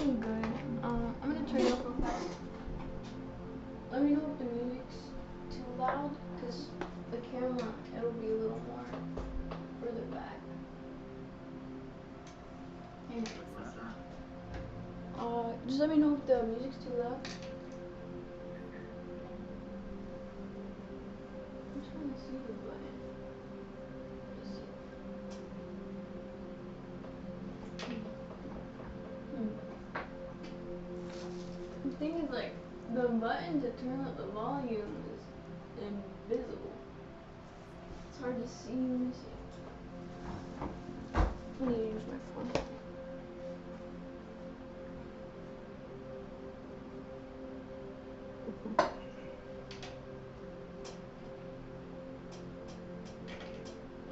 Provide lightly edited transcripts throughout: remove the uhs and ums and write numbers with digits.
doing good. I'm gonna turn it up real fast. Let me know if the music's too loud, because the camera, it'll be a little more further back. Anyway, just let me know if the music's too loud. I'm trying to see the button. Let's see. The thing is, like, the button to turn up the volume is invisible. It's hard to see. Let me see. I need to use my phone.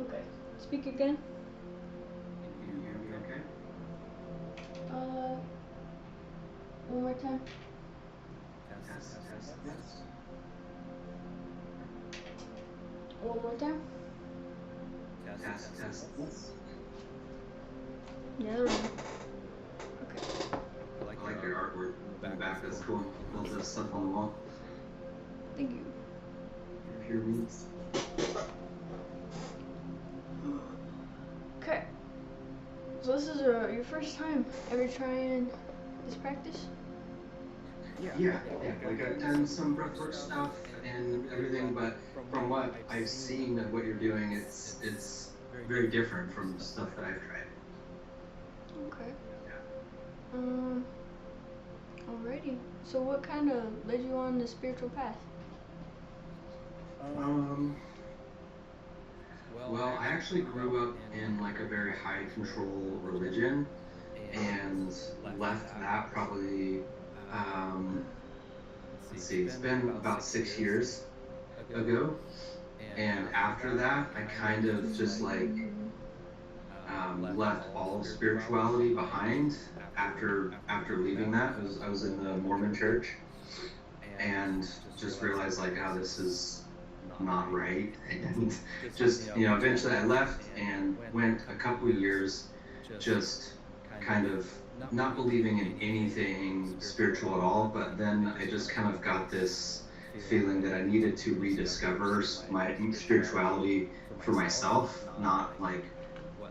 Okay, speak again. Can you hear me okay? One more time. Test. One more time. Test. The other one. Okay. I like your artwork in the back. That's cool. All this stuff on the wall. Thank you. Your pyramids. Okay. So this is your first time ever trying this practice? Yeah. Like I've done some breathwork stuff and everything, but from what I've seen of what you're doing, it's very different from stuff that I've tried. Okay. Yeah. Alrighty. So what kind of led you on the spiritual path? Well, I actually grew up in like a very high control religion and left that probably, let's see, it's been about 6 years ago. And after that, I kind of just like left all spirituality behind after leaving that. I was in the Mormon church and just realized like, oh, this is not right. And just, eventually I left and went a couple years just kind of not believing in anything spiritual at all, but then I just kind of got this feeling that I needed to rediscover my spirituality for myself, not like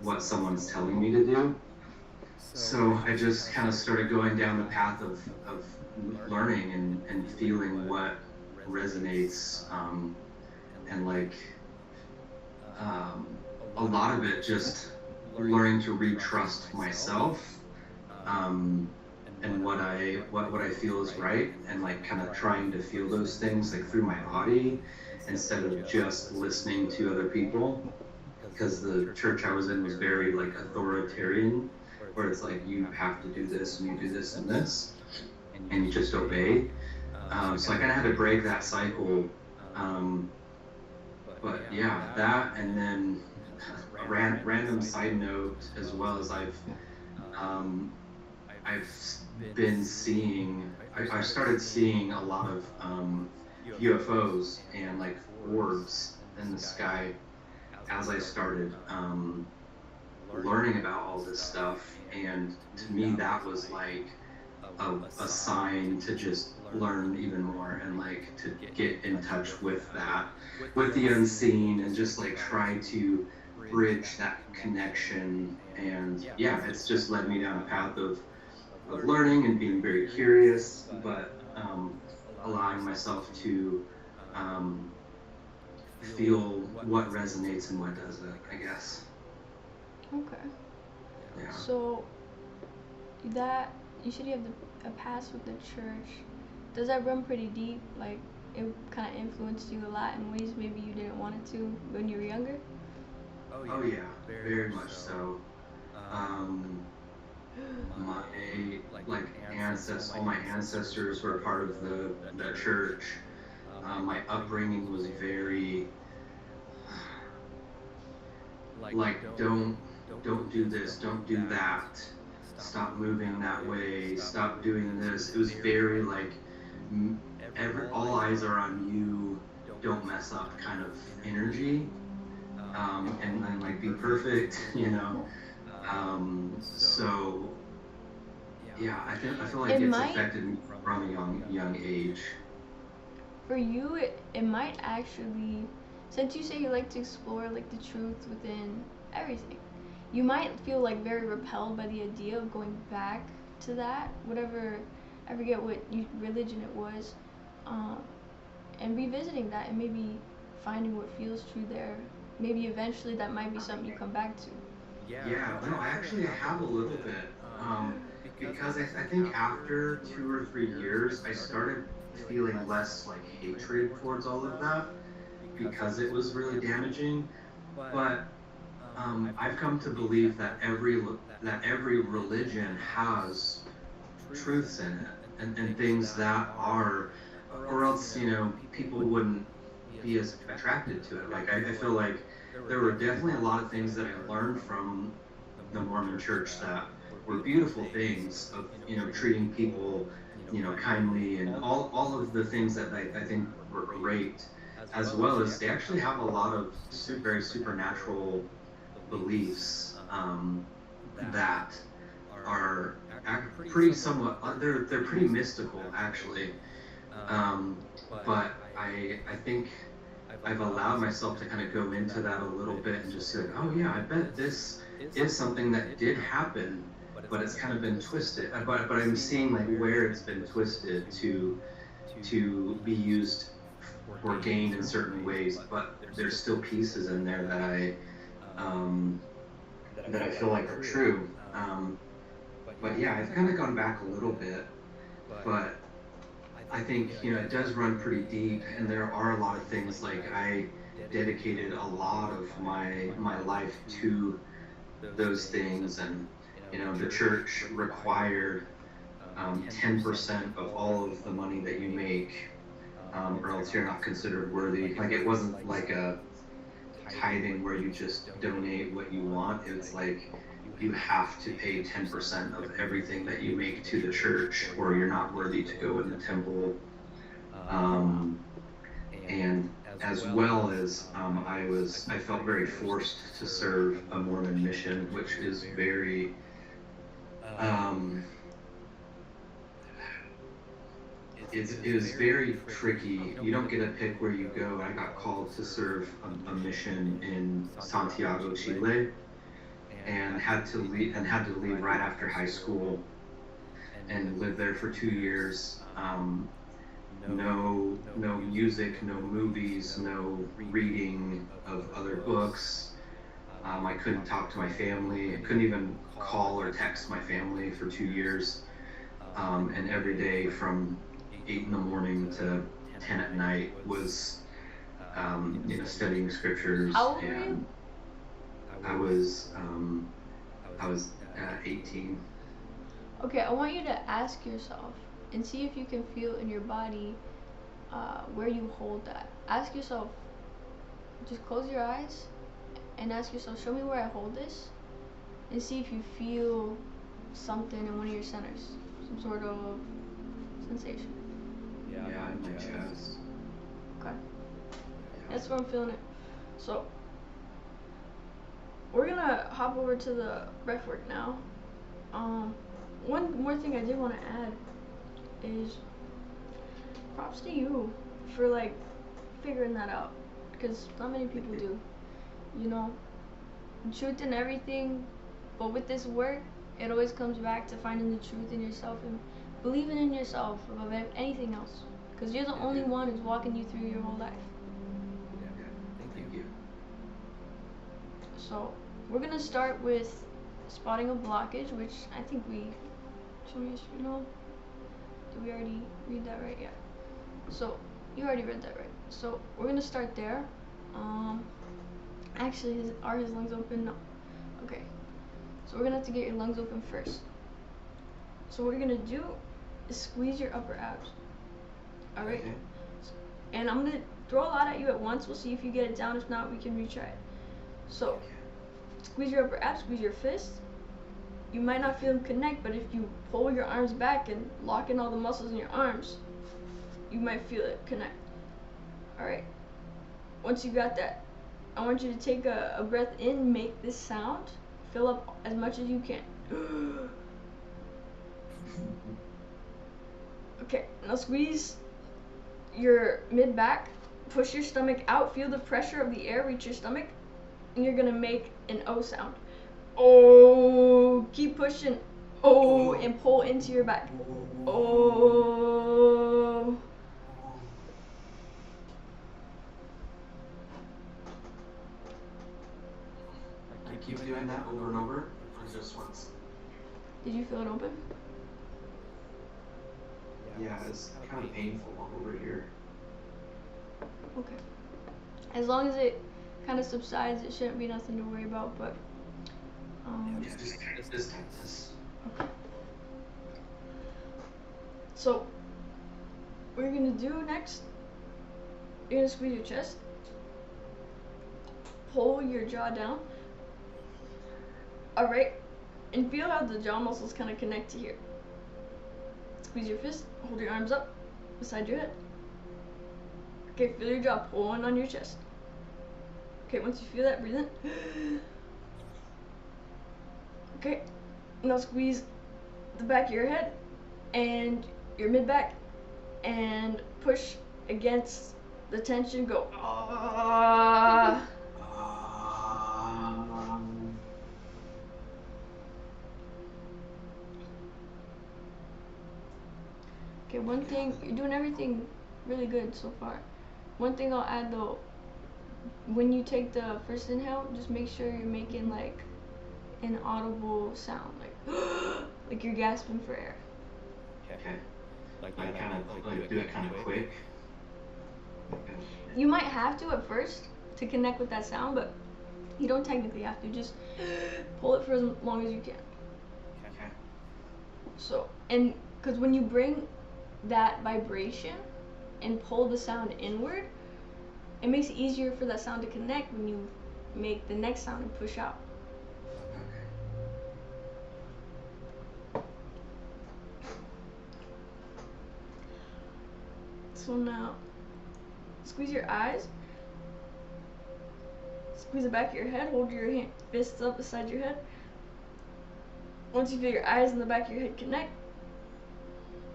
what someone's telling me to do. So I just kind of started going down the path of learning and feeling what resonates, and like a lot of it just learning to re-trust myself, and what I feel is right, and like kind of trying to feel those things like through my body instead of just listening to other people, because the church I was in was very like authoritarian, where it's like you have to do this and you do this and this and you just obey. So I kind of had to break that cycle, but yeah, that, and then a random side note as well, as I've been seeing, I started seeing a lot of UFOs and like orbs in the sky as I started learning about all this stuff. And to me, that was like a sign to just learn even more and like to get in touch with that, with the unseen, and just like try to bridge that connection. And yeah, it's just led me down a path of learning and being very curious, but allowing myself to feel what resonates and what doesn't, I guess. Okay. Yeah. So that, you said you have a past with the church. Does that run pretty deep? Like, it kind of influenced you a lot in ways maybe you didn't want it to when you were younger? Oh yeah, very much so. My all my ancestors were part of the church. My upbringing was very like don't do this, don't do that, stop moving that way, stop doing this. It was very like all eyes are on you, don't mess up kind of energy, and then like be perfect, So Yeah, I feel like It it's might, affected me from a young age. for you, it might actually, since you say you like to explore like the truth within everything, you might feel like very repelled by the idea of going back to that, whatever, I forget what religion it was, um, and revisiting that and maybe finding what feels true there. Maybe eventually that might be something you come back to. Yeah, no, I actually have a little bit. Because I think after 2 or 3 years, I started feeling less like hatred towards all of that because it was really damaging. But I've come to believe that every religion has truths in it and things that are, or else people wouldn't be as attracted to it. Like I feel like there were definitely a lot of things that I learned from the Mormon Church that were beautiful things of treating people kindly and all of the things that I think were great, as well as they actually have a lot of very supernatural beliefs that are pretty somewhat they're pretty mystical actually, but I think I've allowed myself to kind of go into that a little bit and just say, oh yeah, I bet this is something that did happen, but it's kind of been twisted. But I'm seeing like where it's been twisted to be used for gain in certain ways, but there's still pieces in there that I feel like are true. But yeah, I've kind of gone back a little bit, but I think it does run pretty deep, and there are a lot of things like I dedicated a lot of my life to those things, and the church required 10% of all of the money that you make, or else you're not considered worthy. Like it wasn't like a tithing where you just donate what you want. It's like you have to pay 10% of everything that you make to the church, or you're not worthy to go in the temple. And as well as I felt very forced to serve a Mormon mission, which is very it is very tricky. You don't get to pick where you go. I got called to serve a mission in Santiago, Chile, and had to leave right after high school and live there for 2 years. No music, no movies, no reading of other books. I couldn't talk to my family. I couldn't even call or text my family for 2 years. And every day from 8 in the morning to 10 at night was studying scriptures. How old were you? I was 18. Okay, I want you to ask yourself and see if you can feel in your body where you hold that. Ask yourself, just close your eyes and ask yourself, show me where I hold this, and see if you feel something in one of your centers, some sort of sensation. Yeah, in my chest. Okay, that's where I'm feeling it. So we're gonna hop over to the breath work now. One more thing I did want to add is props to you for like figuring that out, because not many people do. Truth in everything, but with this work, it always comes back to finding the truth in yourself and believing in yourself above anything else, because you're the only one who's walking you through your whole life. Thank you. So we're gonna start with spotting a blockage, which I think did we already read that right? Yeah. So you already read that right. So we're gonna start there. Actually, are his lungs open? No. Okay. So we're gonna have to get your lungs open first. So what we're gonna do is squeeze your upper abs. All right. Okay. And I'm gonna throw a lot at you at once. We'll see if you get it down. If not, we can retry it. So squeeze your upper abs. Squeeze your fist. You might not feel them connect, but if you pull your arms back and lock in all the muscles in your arms, you might feel it connect. All right. Once you got that, I want you to take a breath in, make this sound, fill up as much as you can. Okay, now squeeze your mid back, push your stomach out, feel the pressure of the air reach your stomach, and you're gonna make an O sound. Oh, keep pushing. Oh, and pull into your back. Oh. I keep doing that over and over, or just once. Did you feel it open? Yeah, it's kind of painful over here. Okay. As long as it kind of subsides, it shouldn't be nothing to worry about, but Yeah, just tightness. okay. So what you're gonna do next, you're gonna squeeze your chest, pull your jaw down, alright, and feel how the jaw muscles kind of connect to here. Squeeze your fist, hold your arms up beside your head. Okay, feel your jaw pulling on your chest. Okay, once you feel that, breathe in. Okay, now squeeze the back of your head and your mid back and push against the tension. Go. Ah. Okay, one thing, you're doing everything really good so far. One thing I'll add though, when you take the first inhale, just make sure you're making like an audible sound, like like you're gasping for air. Okay. I kind of like do it kind of quick. You might have to at first to connect with that sound, but you don't technically have to. Just pull it for as long as you can. Okay. So, and because when you bring that vibration and pull the sound inward, it makes it easier for that sound to connect when you make the next sound and push out. So now, squeeze your eyes, squeeze the back of your head, hold your fists up beside your head. Once you feel your eyes and the back of your head connect,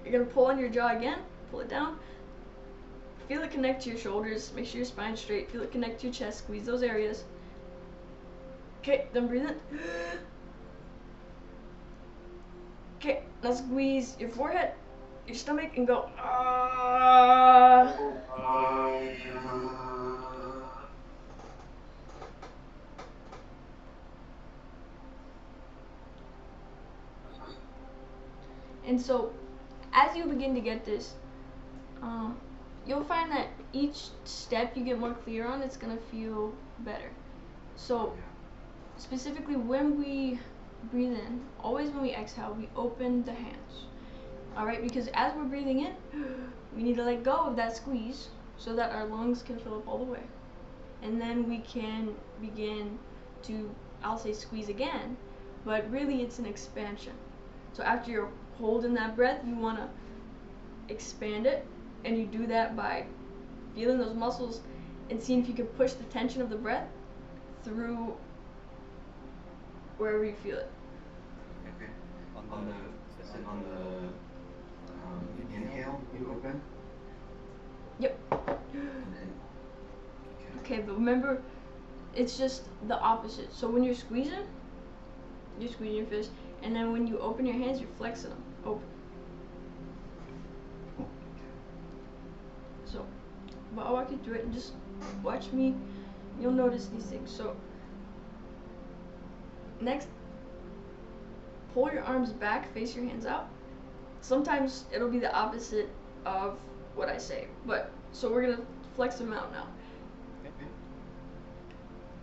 you're gonna pull on your jaw again, pull it down. Feel it connect to your shoulders, make sure your spine's straight, feel it connect to your chest, squeeze those areas. Okay, then breathe in. Okay, now squeeze your forehead, your stomach, and go. Ah. And so, as you begin to get this, you'll find that each step you get more clear on, it's gonna feel better. So, specifically when we breathe in, always when we exhale, we open the hands. Alright, because as we're breathing in, we need to let go of that squeeze so that our lungs can fill up all the way. And then we can begin to, I'll say squeeze again, but really it's an expansion. So after you're holding that breath, you want to expand it, and you do that by feeling those muscles and seeing if you can push the tension of the breath through wherever you feel it. Okay. On the inhale, you open? Yep. Okay, but remember, it's just the opposite. So when you're squeezing your fist, and then when you open your hands, you're flexing them open. So, but I'll walk you through it and just watch me. You'll notice these things. So, next, pull your arms back, face your hands out. Sometimes it'll be the opposite of what I say, but so we're gonna flex them out now. Okay.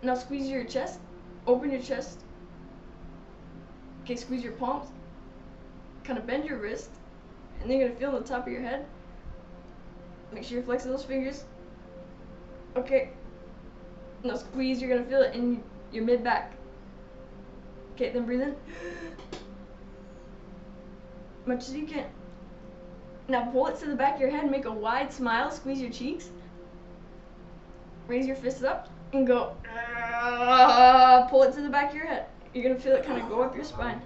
Now squeeze your chest, open your chest. Okay, squeeze your palms, kind of bend your wrist, and then you're gonna feel on the top of your head. Make sure you're flexing those fingers. Okay, now squeeze, you're gonna feel it in your mid back. Okay, then breathe in. Much as you can. Now pull it to the back of your head, make a wide smile, squeeze your cheeks. Raise your fists up and go. Pull it to the back of your head. You're gonna feel it kind of go up your spine.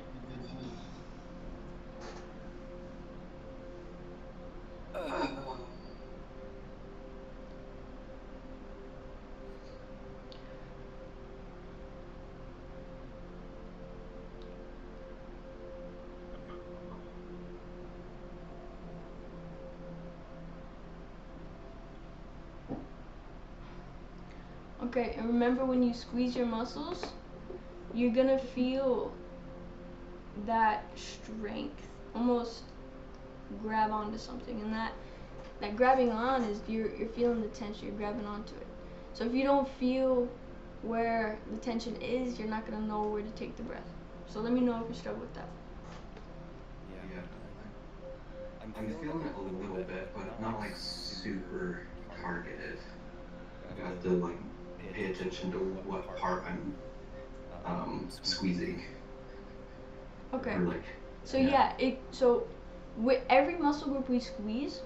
Okay, and remember when you squeeze your muscles, you're gonna feel that strength almost grab onto something, and that grabbing on is you're feeling the tension, you're grabbing onto it. So if you don't feel where the tension is, you're not gonna know where to take the breath. So let me know if you struggle with that. Yeah. I'm feeling it a little bit, but not like super targeted. I have to like pay attention to what part I'm squeezing. Okay. Or like, so yeah, so with every muscle group we squeeze,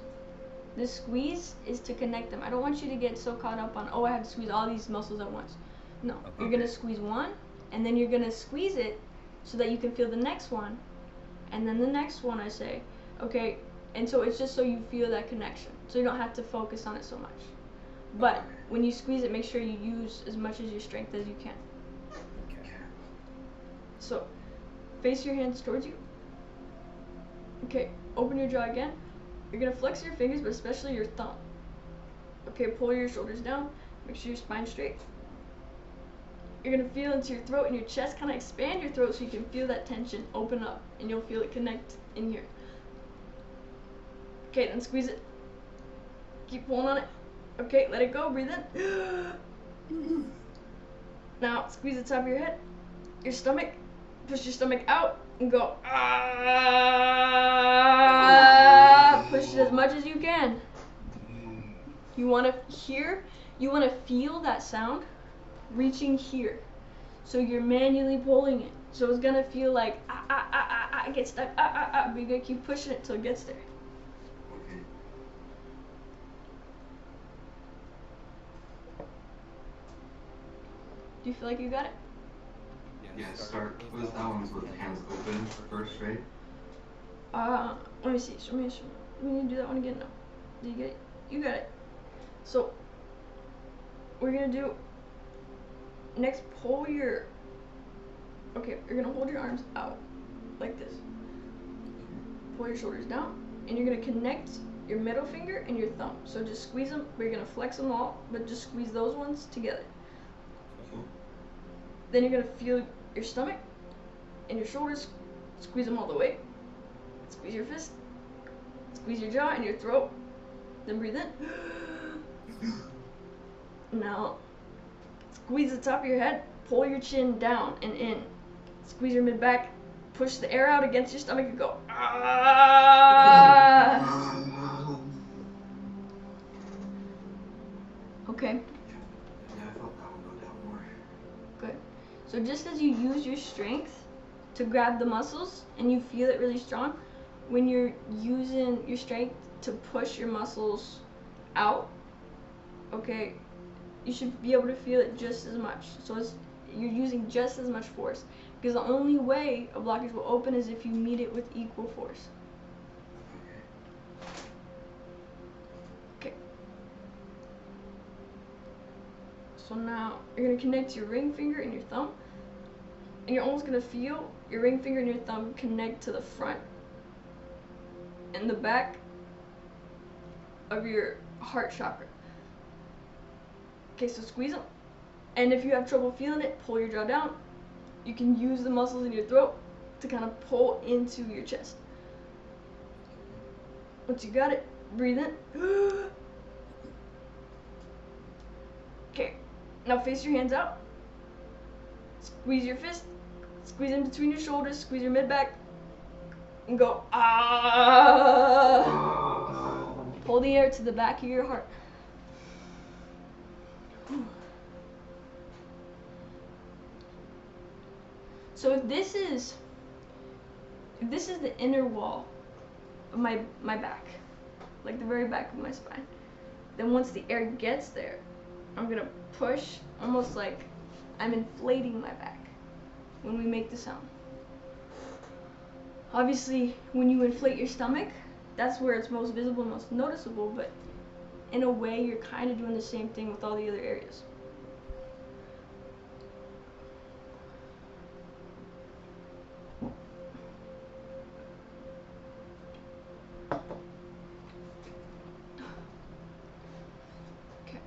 the squeeze is to connect them. I don't want you to get so caught up on, oh, I have to squeeze all these muscles at once. No, you're gonna squeeze one, and then you're gonna squeeze it so that you can feel the next one, and then the next one. I say, okay, and so it's just so you feel that connection, so you don't have to focus on it so much. But when you squeeze it, make sure you use as much of your strength as you can. Okay. So, face your hands towards you. Okay, open your jaw again. You're gonna flex your fingers, but especially your thumb. Okay, pull your shoulders down. Make sure your spine's straight. You're gonna feel into your throat and your chest, kind of expand your throat so you can feel that tension open up, and you'll feel it connect in here. Okay, then squeeze it. Keep pulling on it. Okay, let it go. Breathe in. Now squeeze the top of your head, your stomach. Push your stomach out and go. Push it as much as you can. You want to feel that sound reaching here. So you're manually pulling it. So it's gonna feel like get stuck. But you're gonna keep pushing it till it gets there. Okay. Do you feel like you got it? Yeah, start with that one's with hands open first, right? Let me see. Show me. We need to do that one again now. Do you get it? You got it. So we're gonna do next. Pull your. Okay, you're gonna hold your arms out like this. Pull your shoulders down, and you're gonna connect your middle finger and your thumb. So just squeeze them. We're gonna flex them all, but just squeeze those ones together. Then you're gonna feel your stomach and your shoulders. Squeeze them all the way. Squeeze your fist. Squeeze your jaw and your throat. Then breathe in. Now, squeeze the top of your head. Pull your chin down and in. Squeeze your mid back. Push the air out against your stomach and go. Okay. Yeah, I felt that one go down more. Good. So just as you use your strength to grab the muscles and you feel it really strong, when you're using your strength to push your muscles out, okay, you should be able to feel it just as much. So you're using just as much force, because the only way a blockage will open is if you meet it with equal force. Okay. So now you're going to connect your ring finger and your thumb, and you're almost going to feel your ring finger and your thumb connect to the front and the back of your heart chakra. Okay, so squeeze them. And if you have trouble feeling it, pull your jaw down. You can use the muscles in your throat to kind of pull into your chest. Once you got it, breathe in. Okay, now face your hands out. Squeeze your fist. Squeeze in between your shoulders. Squeeze your mid back. And go. Pull the air to the back of your heart. So if this is the inner wall of my back, like the very back of my spine, then once the air gets there, I'm gonna push almost like I'm inflating my back when we make the sound. Obviously, when you inflate your stomach, that's where it's most visible and most noticeable, but in a way, you're kind of doing the same thing with all the other areas. Okay.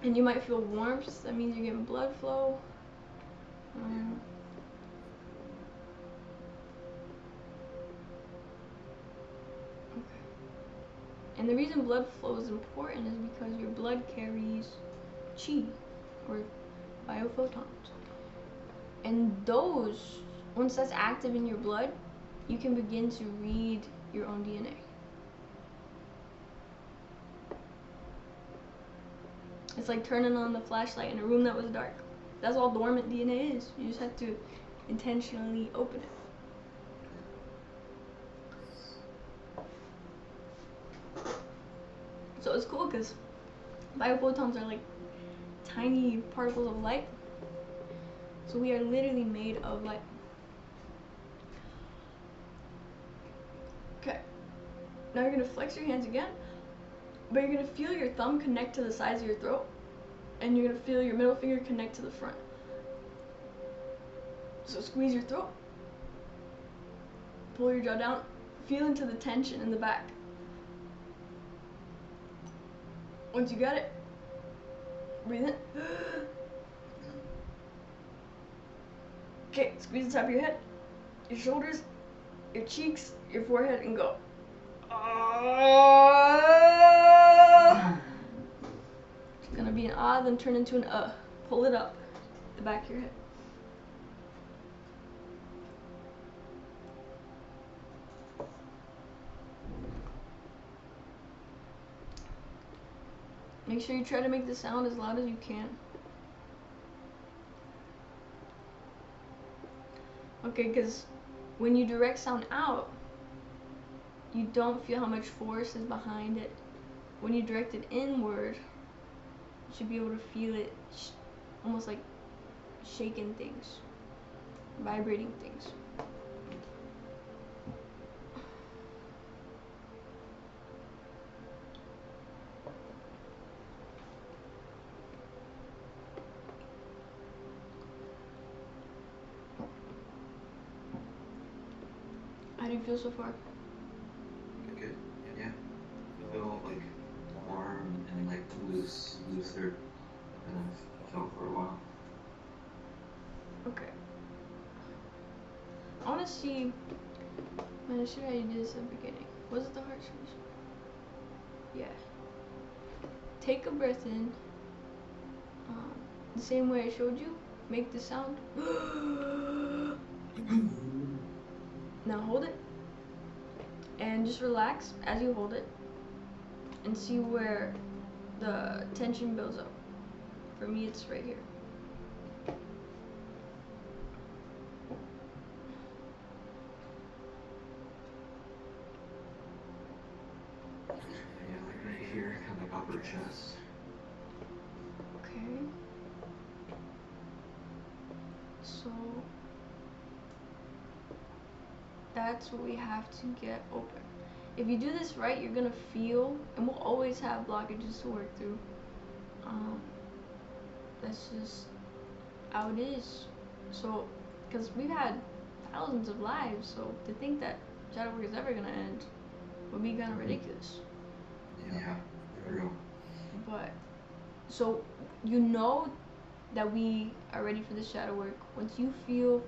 And you might feel warmth, that means you're getting blood flow. Okay. And the reason blood flow is important is because your blood carries chi, or biophotons. And those, once that's active in your blood, you can begin to read your own DNA. It's like turning on the flashlight in a room that was dark. That's all dormant DNA is. You just have to intentionally open it. So it's cool because biophotons are like tiny particles of light. So we are literally made of light. Okay. Now you're going to flex your hands again, but you're going to feel your thumb connect to the sides of your throat, and you're going to feel your middle finger connect to the front. So squeeze your throat, pull your jaw down, feel into the tension in the back. Once you got it, breathe in. Okay, squeeze the top of your head, your shoulders, your cheeks, your forehead, and go. It's gonna be an ah, then turn into an Pull it up, the back of your head. Make sure you try to make the sound as loud as you can. Okay, because when you direct sound out, you don't feel how much force is behind it. When you direct it inward, you should be able to feel it almost like shaking things, vibrating things. How do you feel so far? Good. Yeah. I feel like warm and like looser than I've felt for a while. Okay. I want to see. I'm gonna show you how you did this at the beginning. Was it the heart space? Yeah. Take a breath in. The same way I showed you. Make the sound. Now hold it. And just relax as you hold it. And see where the tension builds up. For me, it's right here. Yeah, like right here, kind of like upper chest. Okay. So that's what we have to get open. If you do this right, you're gonna feel, and we'll always have blockages to work through. That's just how it is. So, because we've had thousands of lives, so to think that shadow work is ever gonna end would be kind of ridiculous. Yeah, for real. But, so you know that we are ready for the shadow work once you feel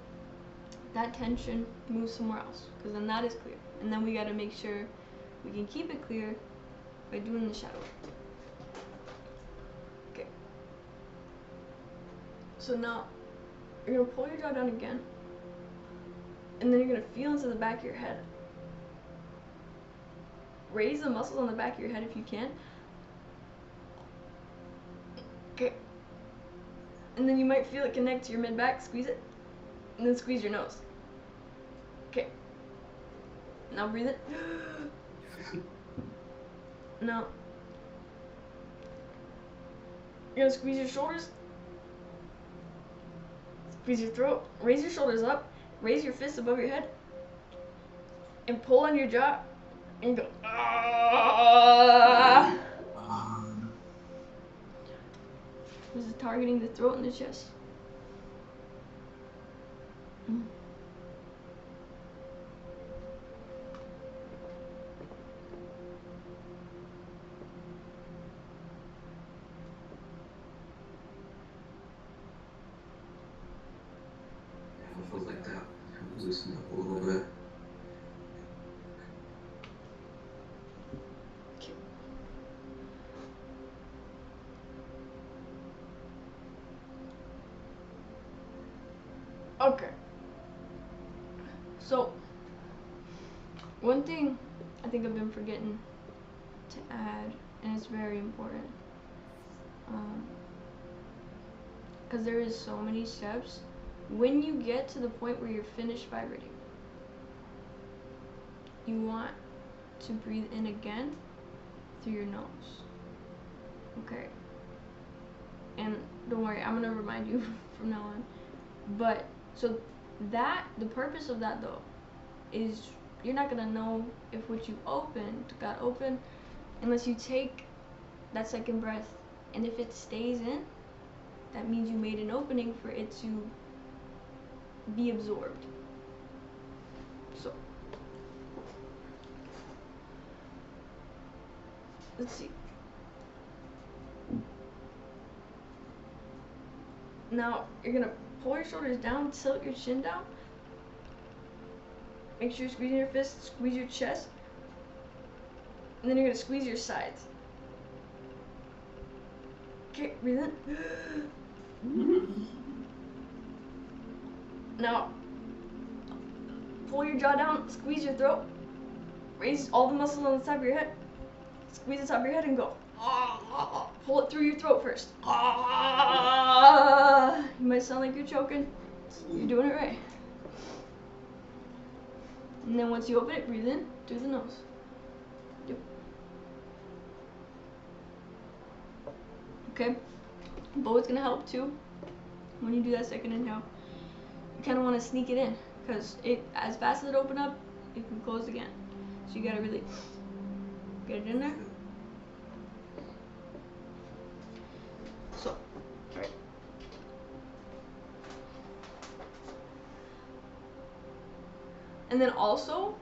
that tension move somewhere else, because then that is clear. And then we got to make sure we can keep it clear by doing the shadow work. Okay. So now you're going to pull your jaw down again, and then you're going to feel into the back of your head. Raise the muscles on the back of your head if you can. Okay. And then you might feel it connect to your mid-back. Squeeze it. And then squeeze your nose. Okay. Now breathe it. Now, you're gonna squeeze your shoulders. Squeeze your throat. Raise your shoulders up. Raise your fists above your head. And pull on your jaw. And go. Ah. This is targeting the throat and the chest. Okay. So, one thing I think I've been forgetting to add, and it's very important, because there is so many steps. When you get to the point where you're finished vibrating, you want to breathe in again through your nose. Okay. And don't worry, I'm gonna remind you from now on. But so that the purpose of that though is you're not gonna know if what you got open unless you take that second breath, and if it stays in, that means you made an opening for it to be absorbed. So let's see. Now you're gonna pull your shoulders down, tilt your chin down. Make sure you're squeezing your fists, squeeze your chest. And then you're gonna squeeze your sides. Okay, breathe in. Now, pull your jaw down, squeeze your throat. Raise all the muscles on the top of your head. Squeeze the top of your head and go. Pull it through your throat first. You might sound like you're choking. You're doing it right. And then once you open it, breathe in through the nose. Yep. Okay. But what's gonna help too, when you do that second inhale, you kind of want to sneak it in, because as fast as it opens up, it can close again. So you gotta really get it in there. So, alright. And then also,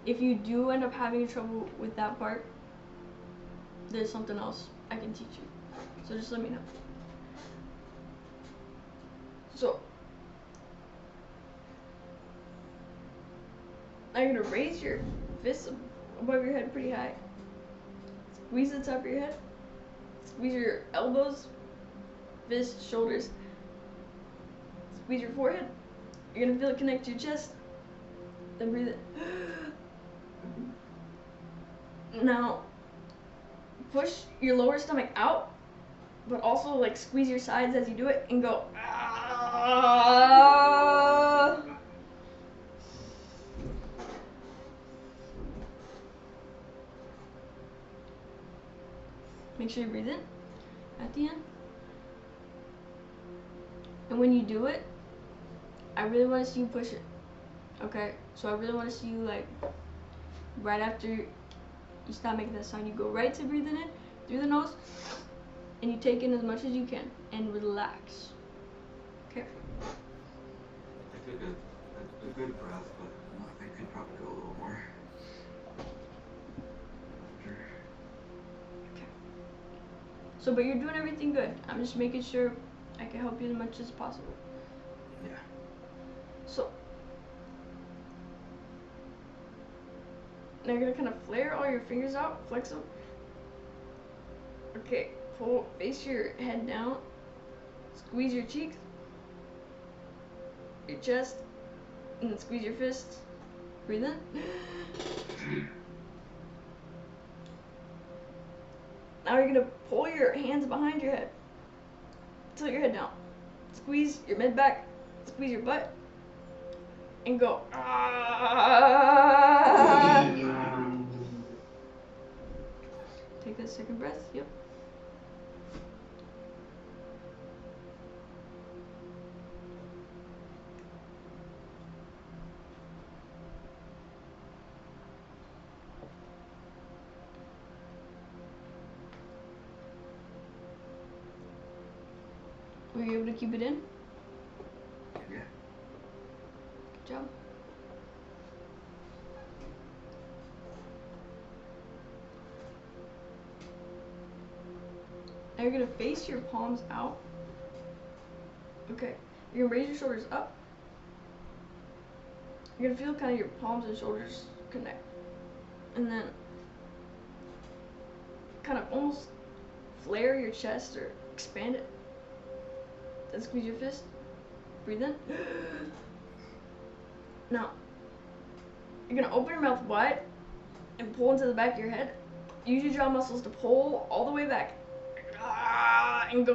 if you do end up having trouble with that part, there's something else I can teach you. So just let me know. So, now you're gonna raise your fists above your head pretty high. Squeeze the top of your head. Squeeze your elbows, fists, shoulders. Squeeze your forehead. You're gonna feel it connect to your chest. Then breathe in. Now, push your lower stomach out, but also like squeeze your sides as you do it and go. Make sure you breathe in at the end. And when you do it, I really want to see you push it. Okay? So I really want to see you, like, right after you stop making that sound, you go right to breathing in through the nose, and you take in as much as you can and relax. Okay? I took a good breath, but I could probably go a little more. Sure. Okay. So, but you're doing everything good. I'm just making sure I can help you as much as possible. Yeah. So, now you're gonna kind of flare all your fingers out, flex them. Okay, face your head down, squeeze your cheeks, your chest, and then squeeze your fists. Breathe in. Now you're gonna pull your hands behind your head, tilt your head down, squeeze your mid back, squeeze your butt, and go. Take that second breath. Yep. Were you able to keep it in? Yeah. Good job. Now you're gonna face your palms out. Okay. You're gonna raise your shoulders up. You're gonna feel kind of your palms and shoulders connect. And then kind of almost flare your chest or expand it. Then squeeze your fist. Breathe in. Now, you're gonna open your mouth wide and pull into the back of your head. Use your jaw muscles to pull all the way back. And go.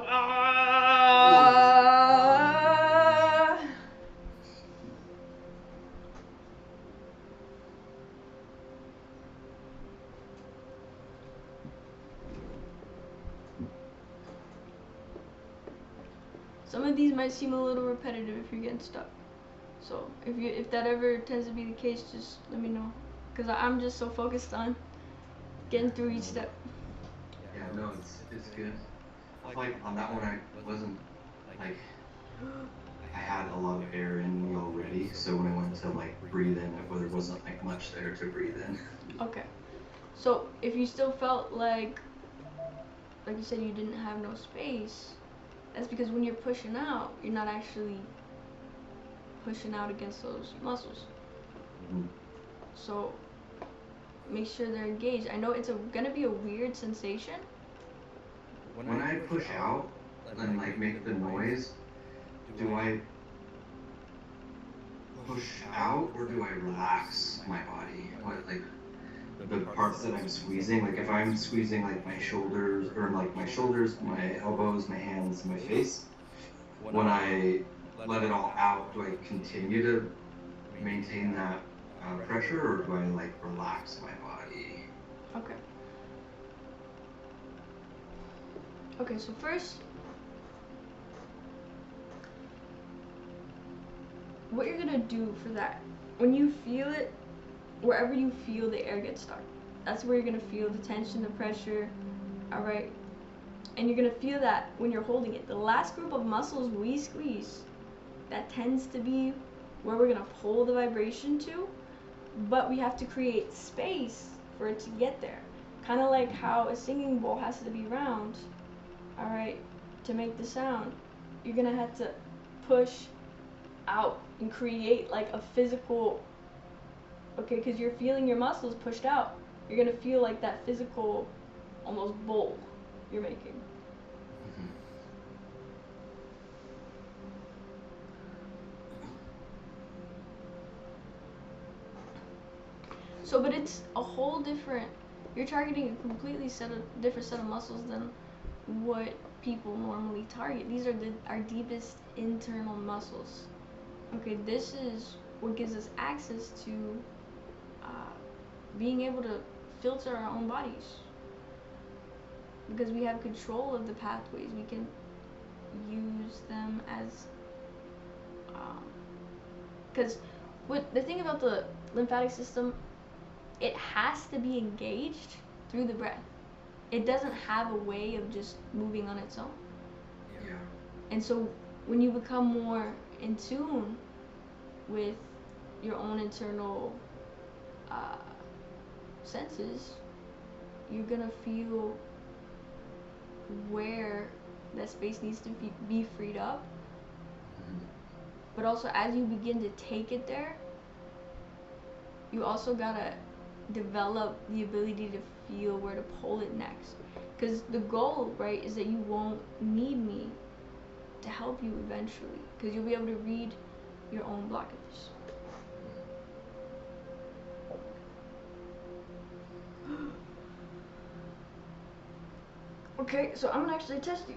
Some of these might seem a little repetitive if you're getting stuck. So if that ever tends to be the case, just let me know, because I'm just so focused on getting through each step. Yeah, no, it's good. I feel like on that one I wasn't like, I had a lot of air in me already, so when I went to like breathe in, there wasn't like much there to breathe in. Okay, so if you still felt like you said you didn't have no space, that's because when you're pushing out, you're not actually pushing out against those muscles. Mm-hmm. So make sure they're engaged. I know it's gonna be a weird sensation. When I push out and like make the noise, do I push out or do I relax my body? What, like the parts that I'm squeezing? Like if I'm squeezing like my shoulders, my elbows, my hands, my face, when I let it all out, do I continue to maintain that pressure, or do I like relax my body? Okay. Okay, so first, what you're gonna do for that, when you feel it, wherever you feel the air get stuck, that's where you're gonna feel the tension, the pressure, alright? And you're gonna feel that when you're holding it. The last group of muscles we squeeze, that tends to be where we're gonna pull the vibration to, but we have to create space for it to get there. Kind of like how a singing bowl has to be round, alright, to make the sound. You're gonna have to push out and create like a physical, okay, because you're feeling your muscles pushed out. You're gonna feel like that physical, almost bowl you're making. Mm-hmm. So, but it's a whole different, you're targeting a completely different set of muscles than what people normally target. These are our deepest internal muscles. Okay, this is what gives us access to being able to filter our own bodies. Because we have control of the pathways, we can use them as, because the thing about the lymphatic system, it has to be engaged through the breath. It doesn't have a way of just moving on its own. Yeah. And so when you become more in tune with your own internal senses, you're gonna feel where that space needs to be freed up. Mm-hmm. But also, as you begin to take it there, you also gotta develop the ability to feel where to pull it next. Because the goal, right, is that you won't need me to help you eventually, because you'll be able to read your own blockages. Okay, so I'm gonna actually test you.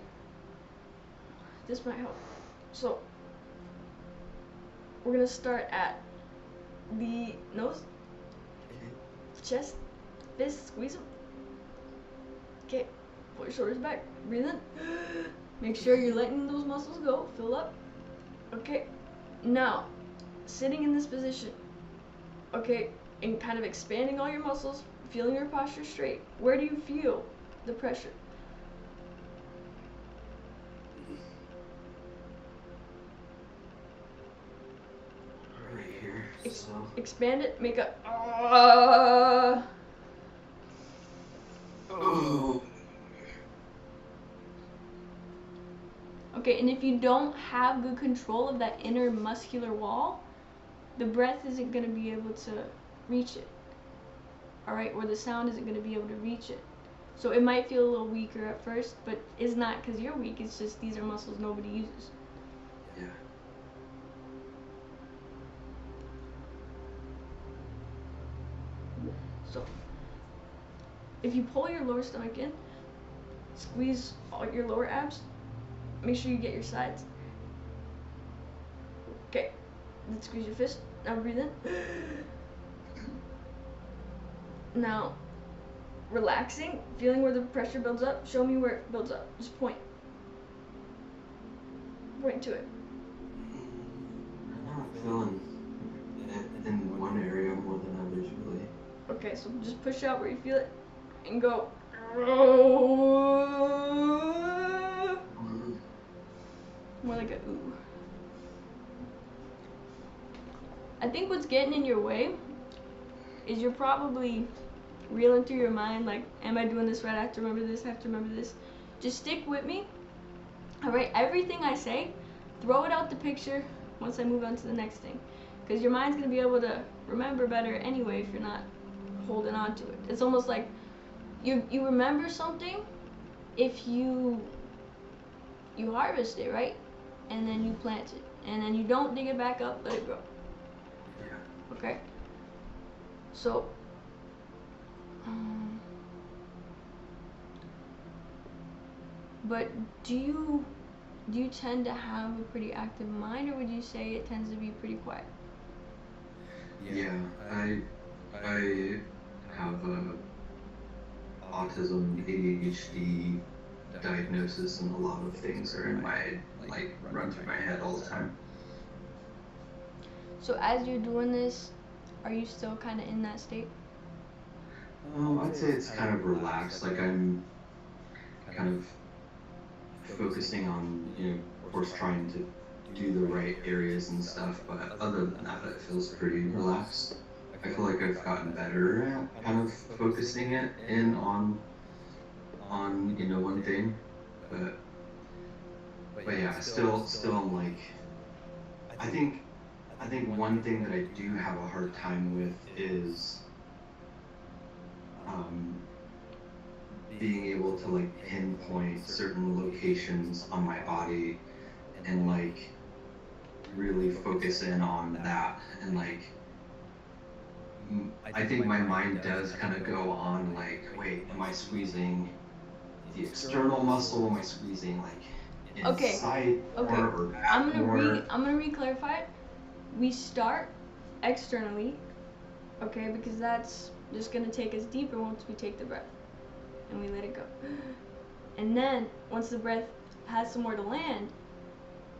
This might help. So we're gonna start at the nose, chest, fist, squeeze them. Okay, pull your shoulders back, breathe in. Make sure you're letting those muscles go, fill up. Okay, now, sitting in this position, okay, and kind of expanding all your muscles, feeling your posture straight. Where do you feel the pressure? Right here. So. Expand it, make a Oh. Okay, and if you don't have good control of that inner muscular wall, the breath isn't going to be able to reach it. Alright, or the sound isn't going to be able to reach it. So it might feel a little weaker at first, but it's not because you're weak, it's just these are muscles nobody uses. Yeah. So if you pull your lower stomach in, squeeze all your lower abs, make sure you get your sides. Okay, then squeeze your fist. Now breathe in. Now, relaxing, feeling where the pressure builds up. Show me where it builds up. Just point. Point to it. I'm not feeling it in one area more than others, really. Okay, so just push out where you feel it and go. More like a ooh. I think what's getting in your way is you're probably reeling through your mind like, am I doing this right? I have to remember this, I have to remember this. Just stick with me. Alright, everything I say, throw it out the picture once I move on to the next thing. Because your mind's going to be able to remember better anyway if you're not holding on to it. It's almost like you remember something if you harvest it, right? And then you plant it. And then you don't dig it back up, let it grow. Yeah. Okay? So, but do you tend to have a pretty active mind, or would you say it tends to be pretty quiet? Yeah, I have a autism, ADHD diagnosis, and a lot of things are in my, like, run through my head all the time. So as you're doing this, are you still kind of in that state? I'd say it's kind of relaxed, like I'm kind of focusing on, of course, trying to do the right areas and stuff, but other than that, it feels pretty relaxed. I feel like I've gotten better at kind of focusing it in on one thing, but yeah, still I'm like, I think one thing that I do have a hard time with is being able to like pinpoint certain locations on my body and like really focus in on that. And like I think my mind does kind of go on like, wait, am I squeezing the external muscle? Am I squeezing like inside more or back I'm more? gonna re-clarify it. We start externally, okay, because that's just gonna take us deeper once we take the breath and we let it go. And then once the breath has somewhere to land,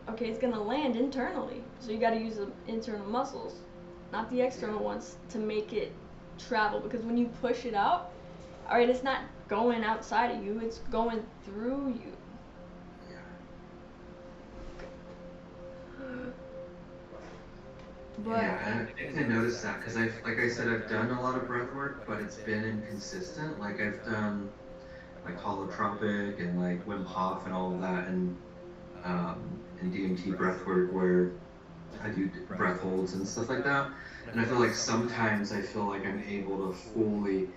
okay, it's gonna land internally. So you gotta use the internal muscles, not the external ones, to make it travel. Because when you push it out, all right, it's not going outside of you, it's going through you. But yeah, I noticed that because like I said, I've done a lot of breath work, but it's been inconsistent. Like I've done like holotropic and like Wim Hof and all of that, and DMT breath work where I do breath holds and stuff like that. And I feel like sometimes I feel like I'm able to fully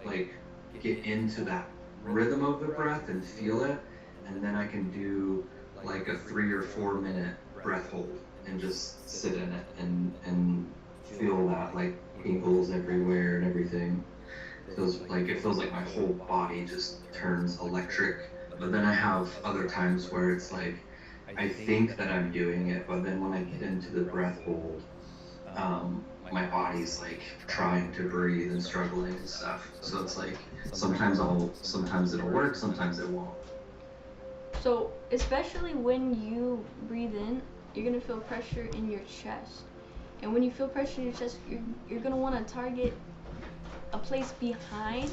like get into that rhythm of the breath and feel it, and then I can do like a 3 or 4 minute breath hold and just sit in it and feel that like tingles everywhere and everything. It feels like my whole body just turns electric. But then I have other times where it's like I think that I'm doing it, but then when I get into the breath hold, my body's like trying to breathe and struggling and stuff. So it's like sometimes it'll work, sometimes it won't. so especially when you breathe in, you're gonna feel pressure in your chest. And when you feel pressure in your chest, you're gonna want to target a place behind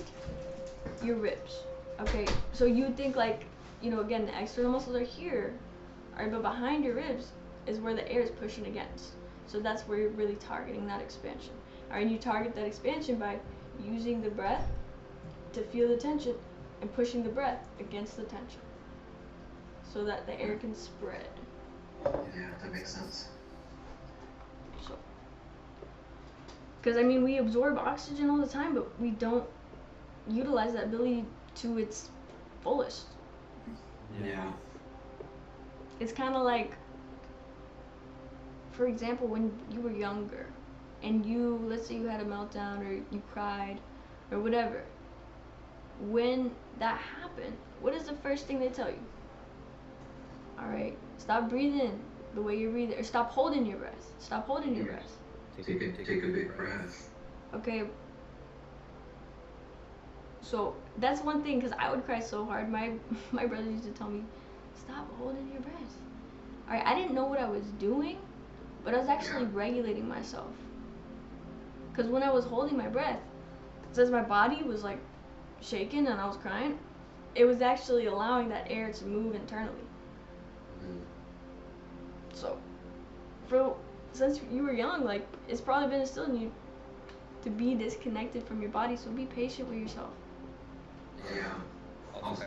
your ribs. Okay, so you think like, again, the external muscles are here, alright, but behind your ribs is where the air is pushing against. So that's where you're really targeting that expansion. Alright, and you target that expansion by using the breath to feel the tension and pushing the breath against the tension so that the air can spread. Yeah, that makes sense. So, because I mean, we absorb oxygen all the time, but we don't utilize that ability to its fullest. Yeah. It's kind of like, for example, when you were younger, and let's say you had a meltdown or you cried or whatever, when that happened, what is the first thing they tell you? Alright, stop breathing the way you're breathing, or stop holding your breath. Stop holding your breath. Take a big breath. Okay. So that's one thing, because I would cry so hard. My brother used to tell me, stop holding your breath. Alright, I didn't know what I was doing, but I was actually regulating myself. Because when I was holding my breath, since my body was like shaking and I was crying, it was actually allowing that air to move internally. So, since you were young, like, it's probably been instilled in you to be disconnected from your body, so be patient with yourself. Yeah.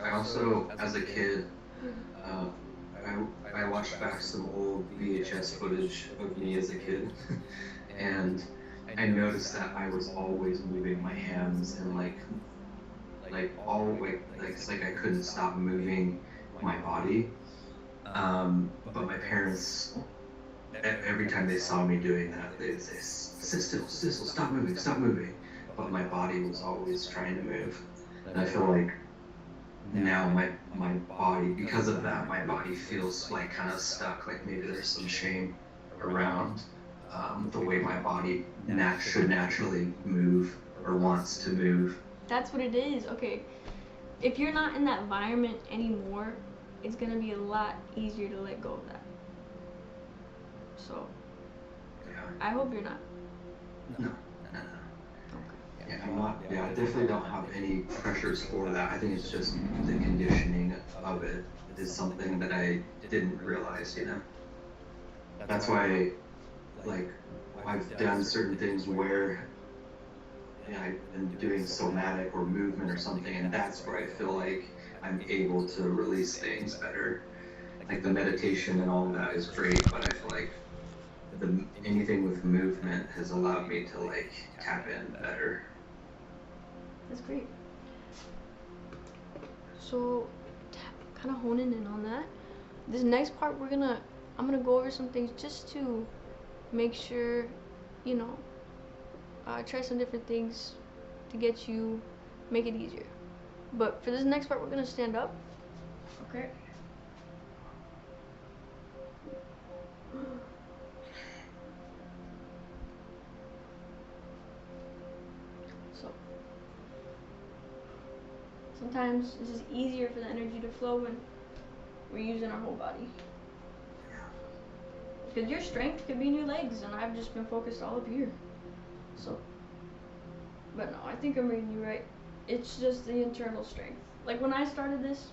I also, as a kid, I watched back some old VHS footage of me as a kid, and I noticed that I was always moving my hands and it's like I couldn't stop moving my body. But my parents, every time they saw me doing that, they'd say, sit still, stop moving. But my body was always trying to move. And I feel like now my body, because of that, my body feels like kind of stuck, like maybe there's some shame around the way my body should naturally move or wants to move. That's what it is. Okay, if you're not in that environment anymore, it's gonna be a lot easier to let go of that. So, Yeah. I hope you're not. No. Okay. Yeah, I'm not. Yeah, I definitely don't have any pressures for that. I think it's just the conditioning of it is something that I didn't realize. That's why, like, I've done certain things where I've been doing somatic or movement or something, and that's where I feel like I'm able to release things better. Like the meditation and all of that is great, but I feel like anything with movement has allowed me to like tap in better. That's great. So, kind of honing in on that. This next part, I'm gonna go over some things just to make sure, try some different things to make it easier. But for this next part, we're gonna stand up. Okay. So, sometimes it's just easier for the energy to flow when we're using our whole body. Because your strength could be in your legs, and I've just been focused all up here. So, but no, I think I'm reading you right. It's just the internal strength. Like when I started this,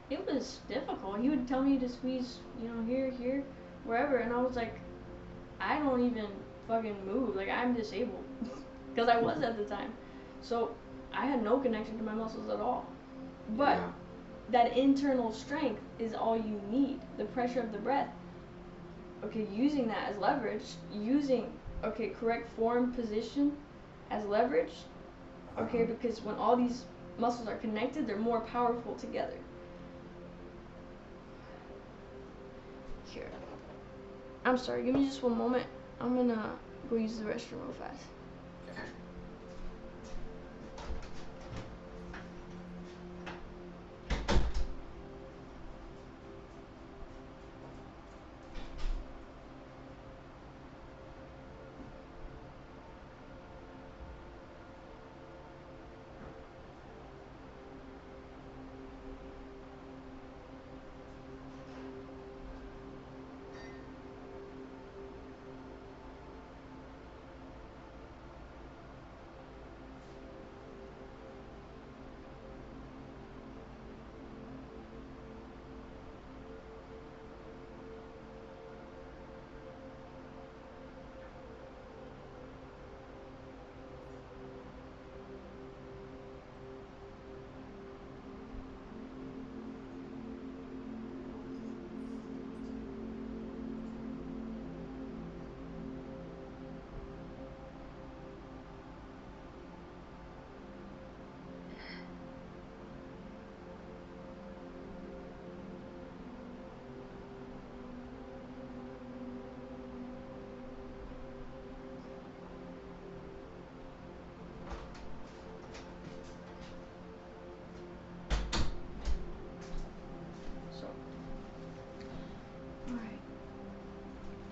it was difficult. He would tell me to squeeze, here, wherever, and I was like, I don't even fucking move. Like, I'm disabled. Because I was at the time. So, I had no connection to my muscles at all. But that internal strength is all you need. The pressure of the breath. Okay, using that as leverage, correct form, position as leverage. Okay, because when all these muscles are connected, they're more powerful together. Here. I'm sorry, give me just one moment. I'm gonna go use the restroom real fast. Okay.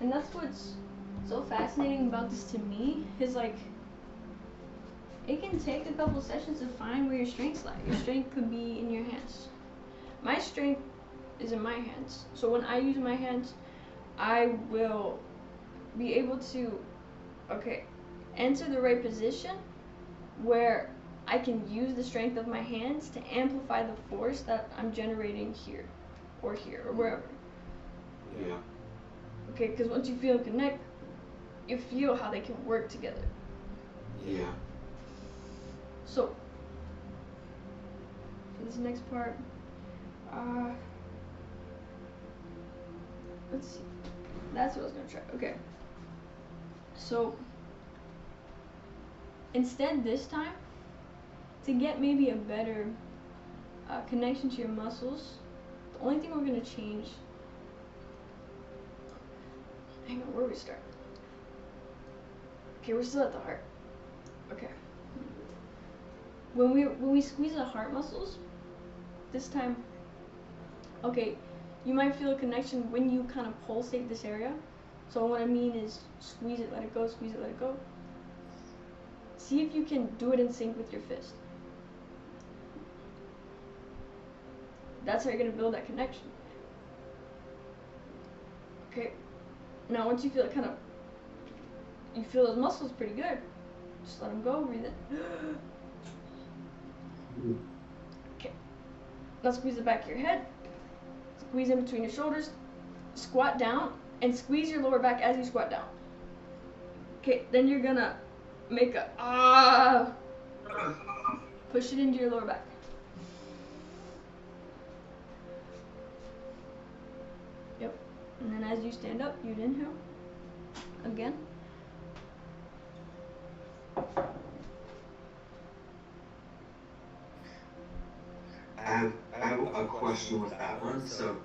And that's what's so fascinating about this to me, is like, it can take a couple sessions to find where your strengths lie. Your strength could be in your hands. My strength is in my hands. So when I use my hands, I will be able to, enter the right position where I can use the strength of my hands to amplify the force that I'm generating here, or wherever. Yeah. Okay, because once you feel connect, you feel how they can work together. Yeah. So, for this next part, let's see. That's what I was gonna try. Okay. So, instead this time, to get maybe a better connection to your muscles, the only thing we're gonna change. Hang on, where do we start? Okay, we're still at the heart. Okay. When we squeeze the heart muscles, this time, okay, you might feel a connection when you kind of pulsate this area. So what I mean is squeeze it, let it go, squeeze it, let it go. See if you can do it in sync with your fist. That's how you're gonna build that connection. Okay. Now once you feel it you feel those muscles pretty good, just let them go, breathe in. Okay. Now squeeze the back of your head, squeeze in between your shoulders, squat down, and squeeze your lower back as you squat down. Okay, then you're gonna make a push it into your lower back. Yep. And then as you stand up, you'd inhale again. I have a question with that one. So,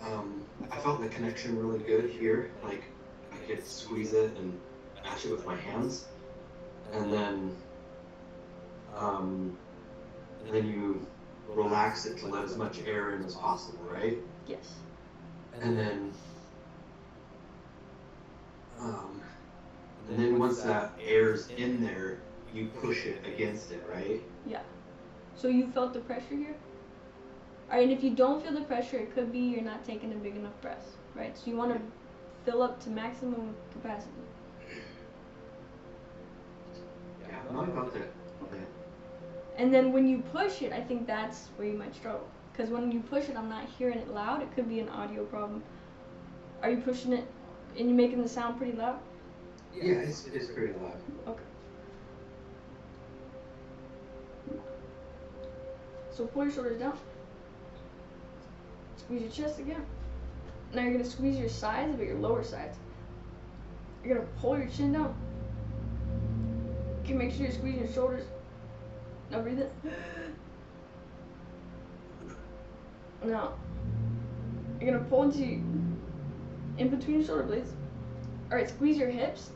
I felt the connection really good here. Like, I could squeeze it and match it with my hands, and then you relax it to let as much air in as possible, right? Yes. And then once that air's in there, you push it against it, right? Yeah. So you felt the pressure here? Alright, and if you don't feel the pressure, it could be you're not taking a big enough breath, right? So you want to fill up to maximum capacity. Yeah, no, I felt it. Okay. And then when you push it, I think that's where you might struggle. Because when you push it, I'm not hearing it loud. It could be an audio problem. Are you pushing it and you're making the sound pretty loud? Yeah, it's pretty loud. Okay. So pull your shoulders down. Squeeze your chest again. Now you're going to squeeze your sides, but your lower sides. You're going to pull your chin down. Okay, make sure you're squeezing your shoulders. Now breathe in. Now, you're going to pull in between your shoulder blades. Alright, squeeze your hips.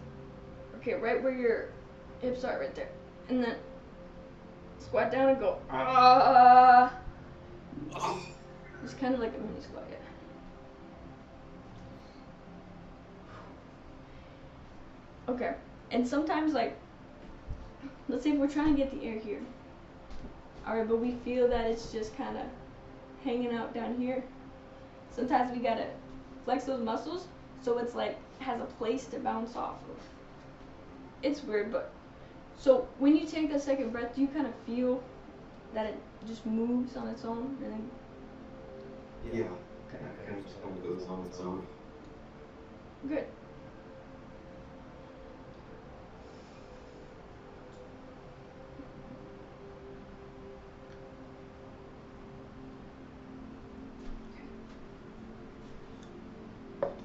Okay, right where your hips are, right there. And then squat down and go. It's kind of like a mini squat, yeah. Okay, and sometimes, like, let's say if we're trying to get the air here. Alright, but we feel that it's just kind of hanging out down here. Sometimes we gotta flex those muscles so it's like has a place to bounce off of. It's weird, but so when you take that second breath, do you kind of feel that it just moves on its own and then? Yeah, kind of just kind of goes on its own. Good.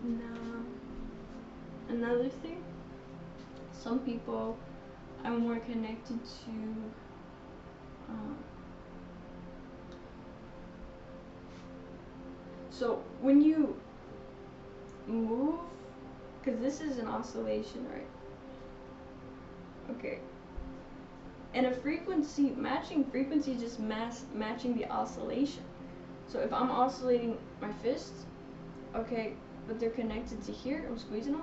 Now, another thing, some people are more connected to so when you move, because this is an oscillation, right? Okay. And a frequency, matching frequency is just matching the oscillation. So if I'm oscillating my fists, okay, but they're connected to here. I'm squeezing them.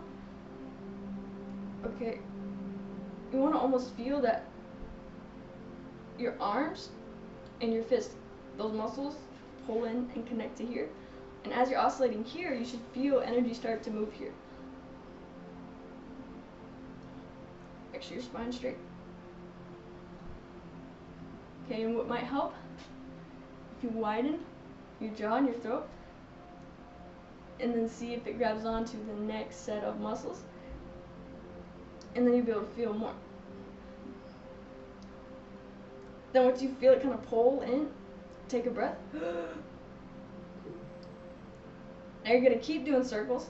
Okay. You want to almost feel that your arms and your fist, those muscles, pull in and connect to here. And as you're oscillating here, you should feel energy start to move here. Make sure your spine's straight. Okay, and what might help, if you widen your jaw and your throat, and then see if it grabs onto the next set of muscles, and then you'll be able to feel more. Then once you feel it kind of pull in, take a breath. Now you're gonna keep doing circles,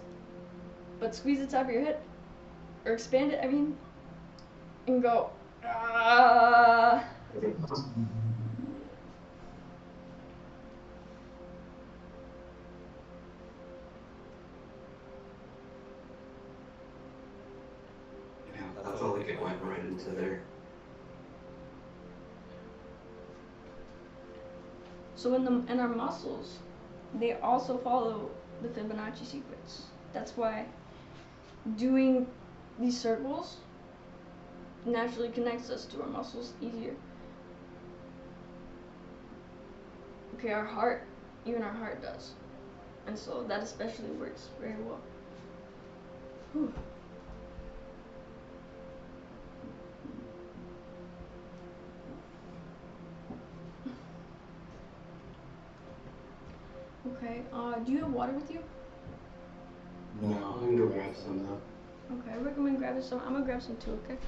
but squeeze the top of your head, or expand it, I mean, and go. Ah. Yeah, that felt like it went right into there. So in our muscles, they also follow the Fibonacci sequence. That's why doing these circles naturally connects us to our muscles easier. Okay, our heart, even our heart does. And so that especially works very well. Whew. Okay, do you have water with you? No, I'm gonna grab some though. Okay, I recommend grabbing some. I'm gonna grab some too, okay? Okay.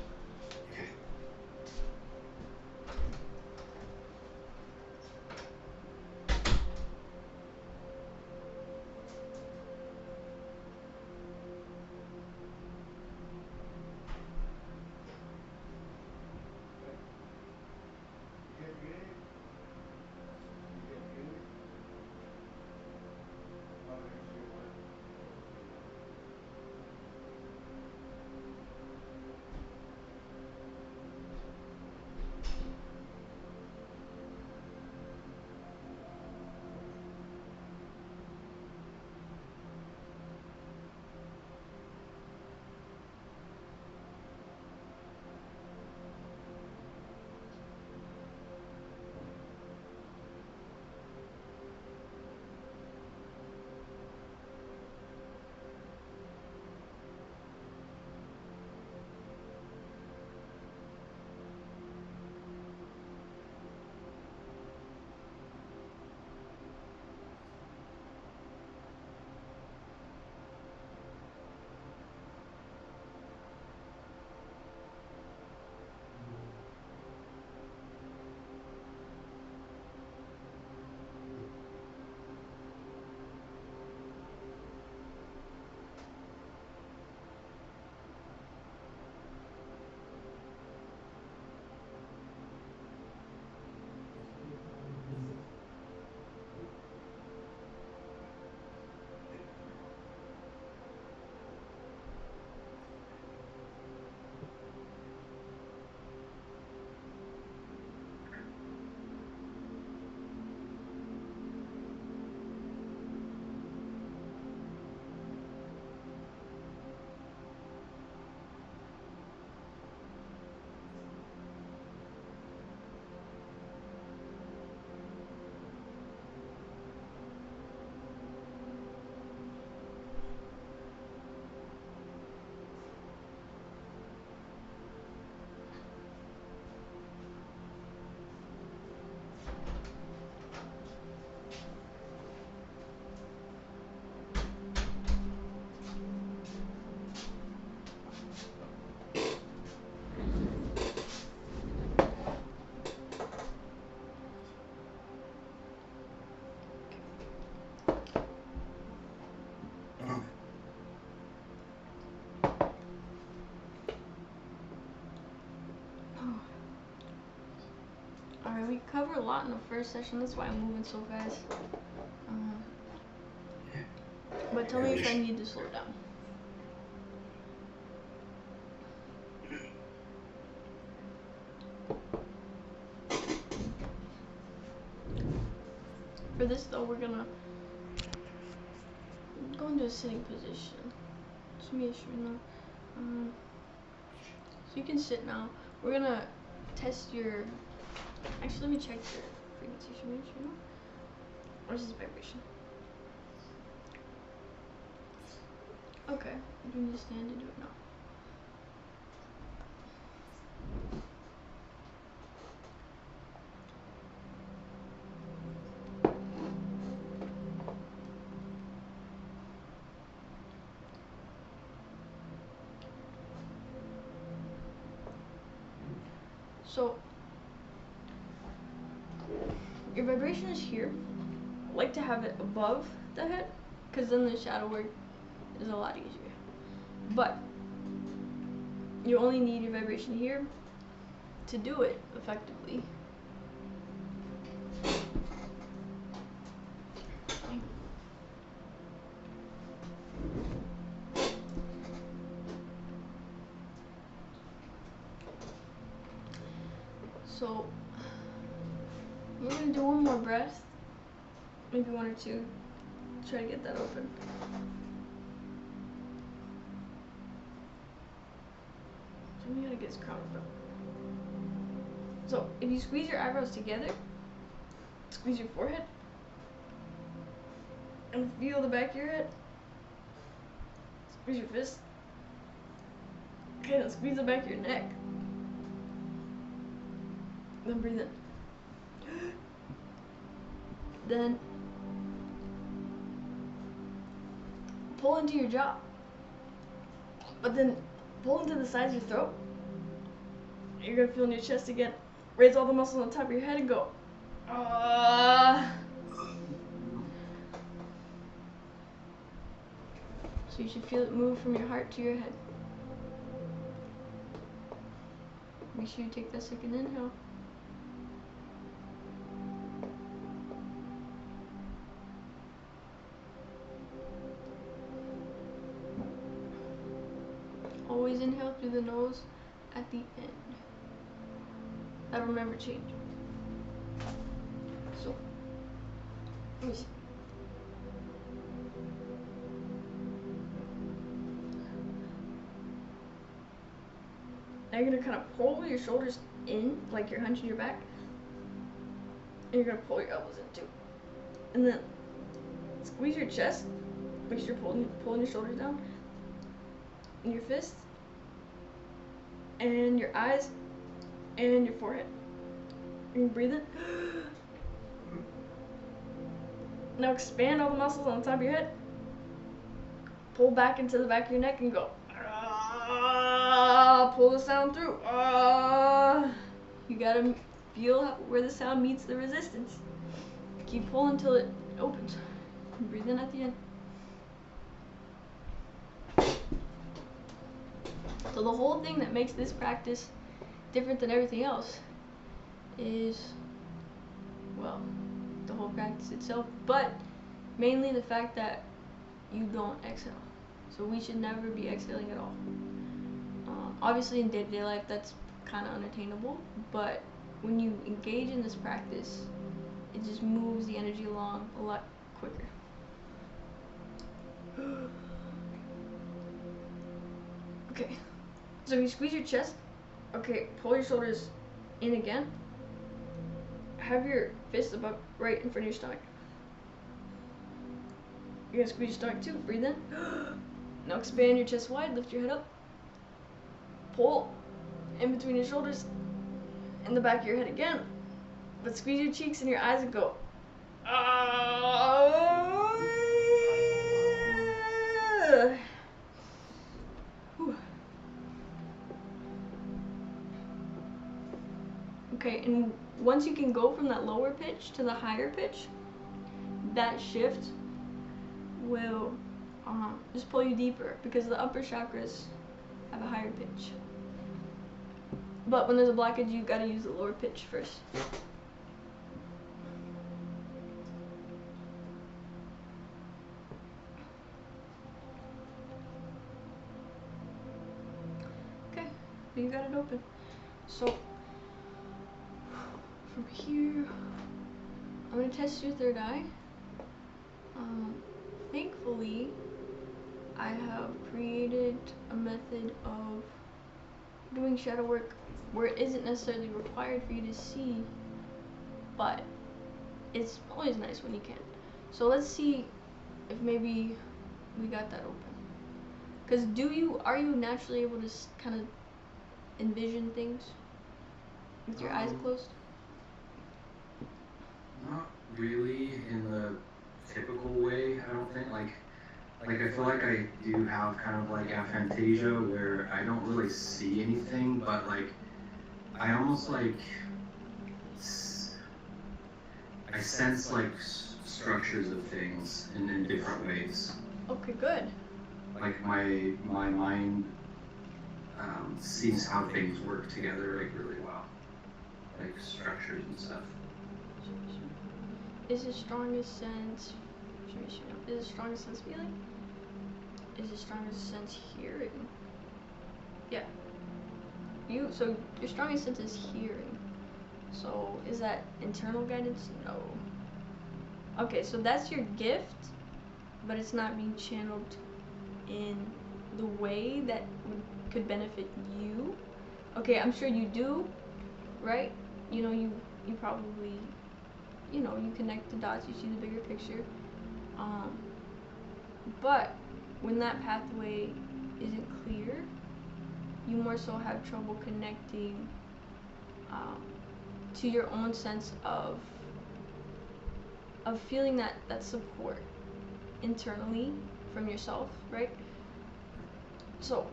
Alright, we covered a lot in the first session, that's why I'm moving so fast. But tell me if I need to slow down. For this though, we're gonna Go into a sitting position. Just make sure now. So you can sit now. We're gonna test your. Actually, let me check your frequency. Should we make sure now? Or is this vibration? Okay, you need to stand to do it now. So, your vibration is here. I like to have it above the head, because then the shadow work is a lot easier. But, you only need your vibration here to do it effectively. So, we're going to do one more breath, maybe one or two, try to get that open. So we gotta get his crown open. So, if you squeeze your eyebrows together, squeeze your forehead, and feel the back of your head, squeeze your fist, okay, now squeeze the back of your neck, then breathe in. Then pull into your jaw, but then pull into the sides of your throat. You're gonna feel in your chest again. Raise all the muscles on top of your head and go. So you should feel it move from your heart to your head. Make sure you take that second inhale. Always inhale through the nose at the end. That'll never change. So, let me see. Now you're gonna kind of pull your shoulders in, like you're hunching your back. And you're gonna pull your elbows in too. And then squeeze your chest. Make sure you're pulling your shoulders down. And your fists. And your eyes. And your forehead. And breathe in. Now expand all the muscles on the top of your head. Pull back into the back of your neck and go. Pull the sound through. You gotta feel where the sound meets the resistance. Keep pulling until it opens. And breathe in at the end. So the whole thing that makes this practice different than everything else is, well, the whole practice itself, but mainly the fact that you don't exhale. So we should never be exhaling at all. Obviously in day-to-day life that's kind of unattainable, but when you engage in this practice, it just moves the energy along a lot quicker. Okay, so you squeeze your chest. Okay, pull your shoulders in again. Have your fist above, right in front of your stomach. You're gonna squeeze your stomach too. Breathe in. Now expand your chest wide. Lift your head up. Pull in between your shoulders and the back of your head again. But squeeze your cheeks and your eyes and go. Okay, and once you can go from that lower pitch to the higher pitch, that shift will just pull you deeper because the upper chakras have a higher pitch. But when there's a blockage, you gotta use the lower pitch first. Okay, you got it open. So from here, I'm gonna test your third eye. Thankfully, I have created a method of doing shadow work where it isn't necessarily required for you to see, but it's always nice when you can. So let's see if maybe we got that open. Because are you naturally able to kind of envision things with your eyes closed? Not really in the typical way, I don't think. Like I feel like I do have kind of like aphantasia where I don't really see anything, but like I almost like I sense like structures of things in different ways. Okay, good. Like my mind sees how things work together like really well, like structures and stuff. Is the strongest sense? Is the strongest sense feeling? Is the strongest sense hearing? Yeah. So your strongest sense is hearing. So is that internal guidance? No. Okay, so that's your gift, but it's not being channeled in the way that could benefit you. Okay, I'm sure you do, right? You probably, you connect the dots, you see the bigger picture. But when that pathway isn't clear, you more so have trouble connecting to your own sense of feeling that support internally from yourself, right? So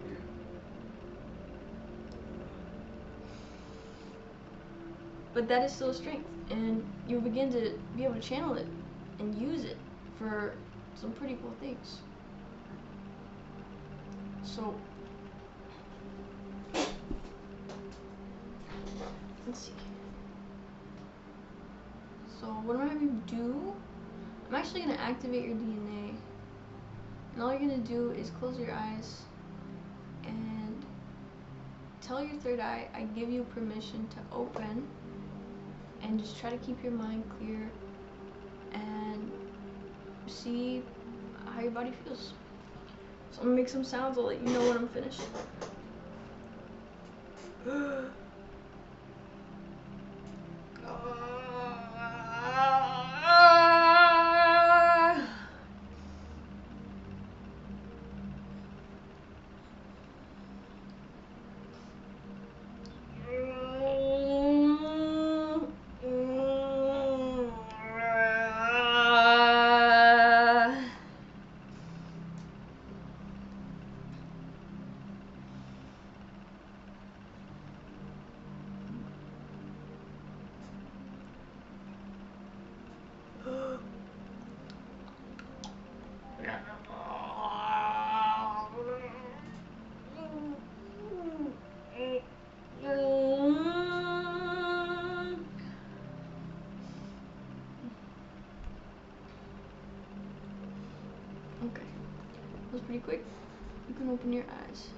but that is still a strength, and you begin to be able to channel it and use it for some pretty cool things. So let's see. So what I'm gonna have you do, I'm actually gonna activate your DNA, and all you're gonna do is close your eyes and tell your third eye, I give you permission to open, and just try to keep your mind clear and see how your body feels. So I'm gonna make some sounds, I'll let you know when I'm finished. Okay, that was pretty quick. You can open your eyes.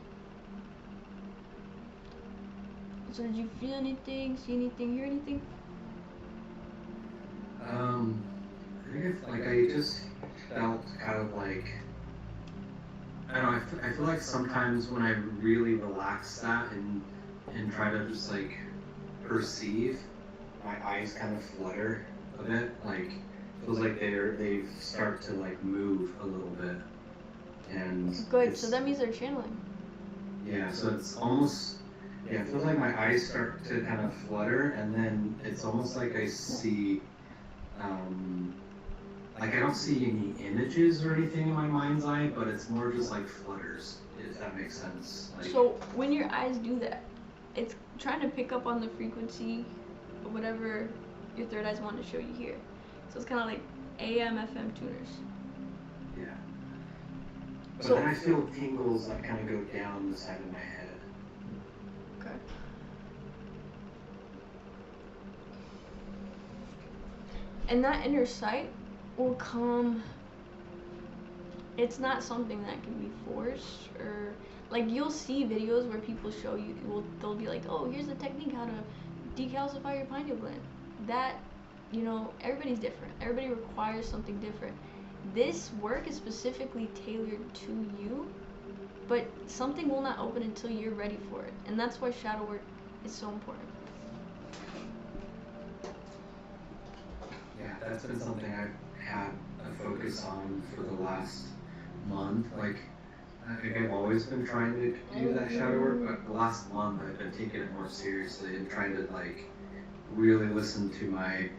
So did you feel anything, see anything, hear anything? I just felt kind of like, I don't know, I feel like sometimes when I really relax that and try to just like perceive, my eyes kind of flutter a bit, like feels like they start to like move a little bit. And good, so that means they're channeling. Yeah, so it's almost, it feels like my eyes start to kind of flutter, and then it's almost like I see, like I don't see any images or anything in my mind's eye, but it's more just like flutters, if that makes sense. Like, so when your eyes do that, it's trying to pick up on the frequency of whatever your third eye's want to show you here. So it's kind of like AM, FM tuners. Yeah. But then I feel tingles that kind of go down the side of my head. Okay. And that inner sight will come, it's not something that can be forced, or like you'll see videos where people show you, they'll be like, oh, here's the technique how to decalcify your pineal gland. That, everybody's different. Everybody requires something different. this work is specifically tailored to you, but something will not open until you're ready for it. And that's why shadow work is so important. Yeah, that's been something I've had a focus on for the last month. Like, I've always been trying to do that shadow work, but the last month I've been taking it more seriously and trying to like really listen to my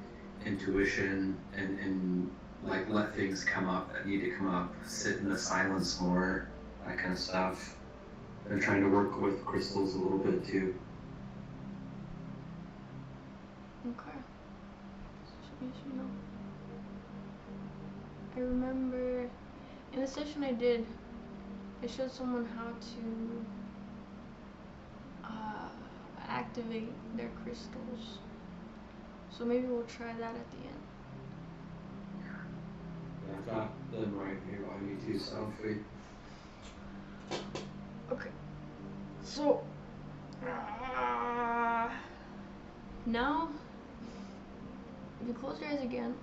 intuition and like let things come up that need to come up, sit in the silence more, that kind of stuff. Been trying to work with crystals a little bit too. Okay. You know. I remember in a session I did, I showed someone how to activate their crystals. So maybe we'll try that at the end. Yeah, I've got them right here by me too, so if we... Okay. So now if you close your eyes again,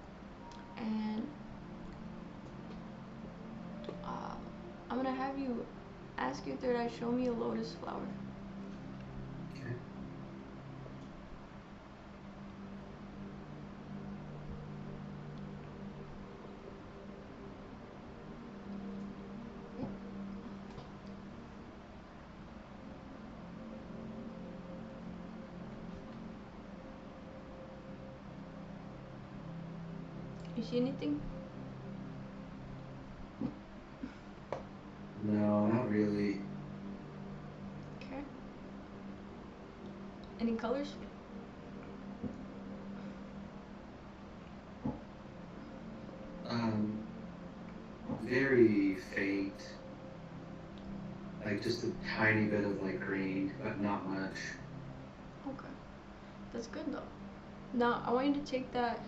and I'm gonna have you ask your third eye, show me a lotus flower. Okay. You see anything? No, not really. Okay. Any colors? Very faint. Like just a tiny bit of like green, but not much. Okay. That's good though. Now I want you to take that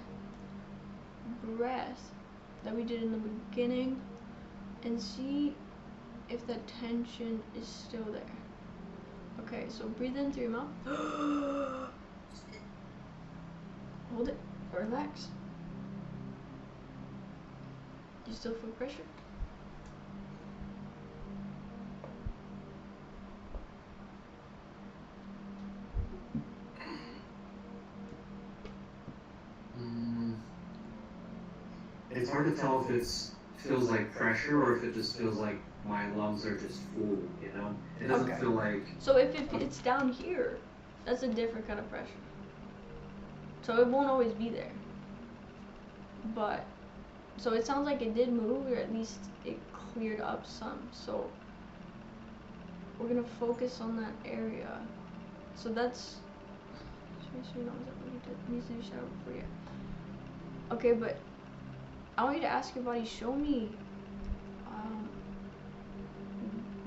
breath that we did in the beginning and see if that tension is still there. Okay, so breathe in through your mouth. Hold it. Relax. Do you still feel pressure? It's hard to tell if it feels like pressure or if it just feels like my lungs are just full, you know? It doesn't feel like... So if it's down here, that's a different kind of pressure. So it won't always be there. But, so it sounds like it did move, or at least it cleared up some. So we're gonna focus on that area. So that's, just make sure you know, is that what you did? Needs to be shadow before you. Okay, but I want you to ask your body, show me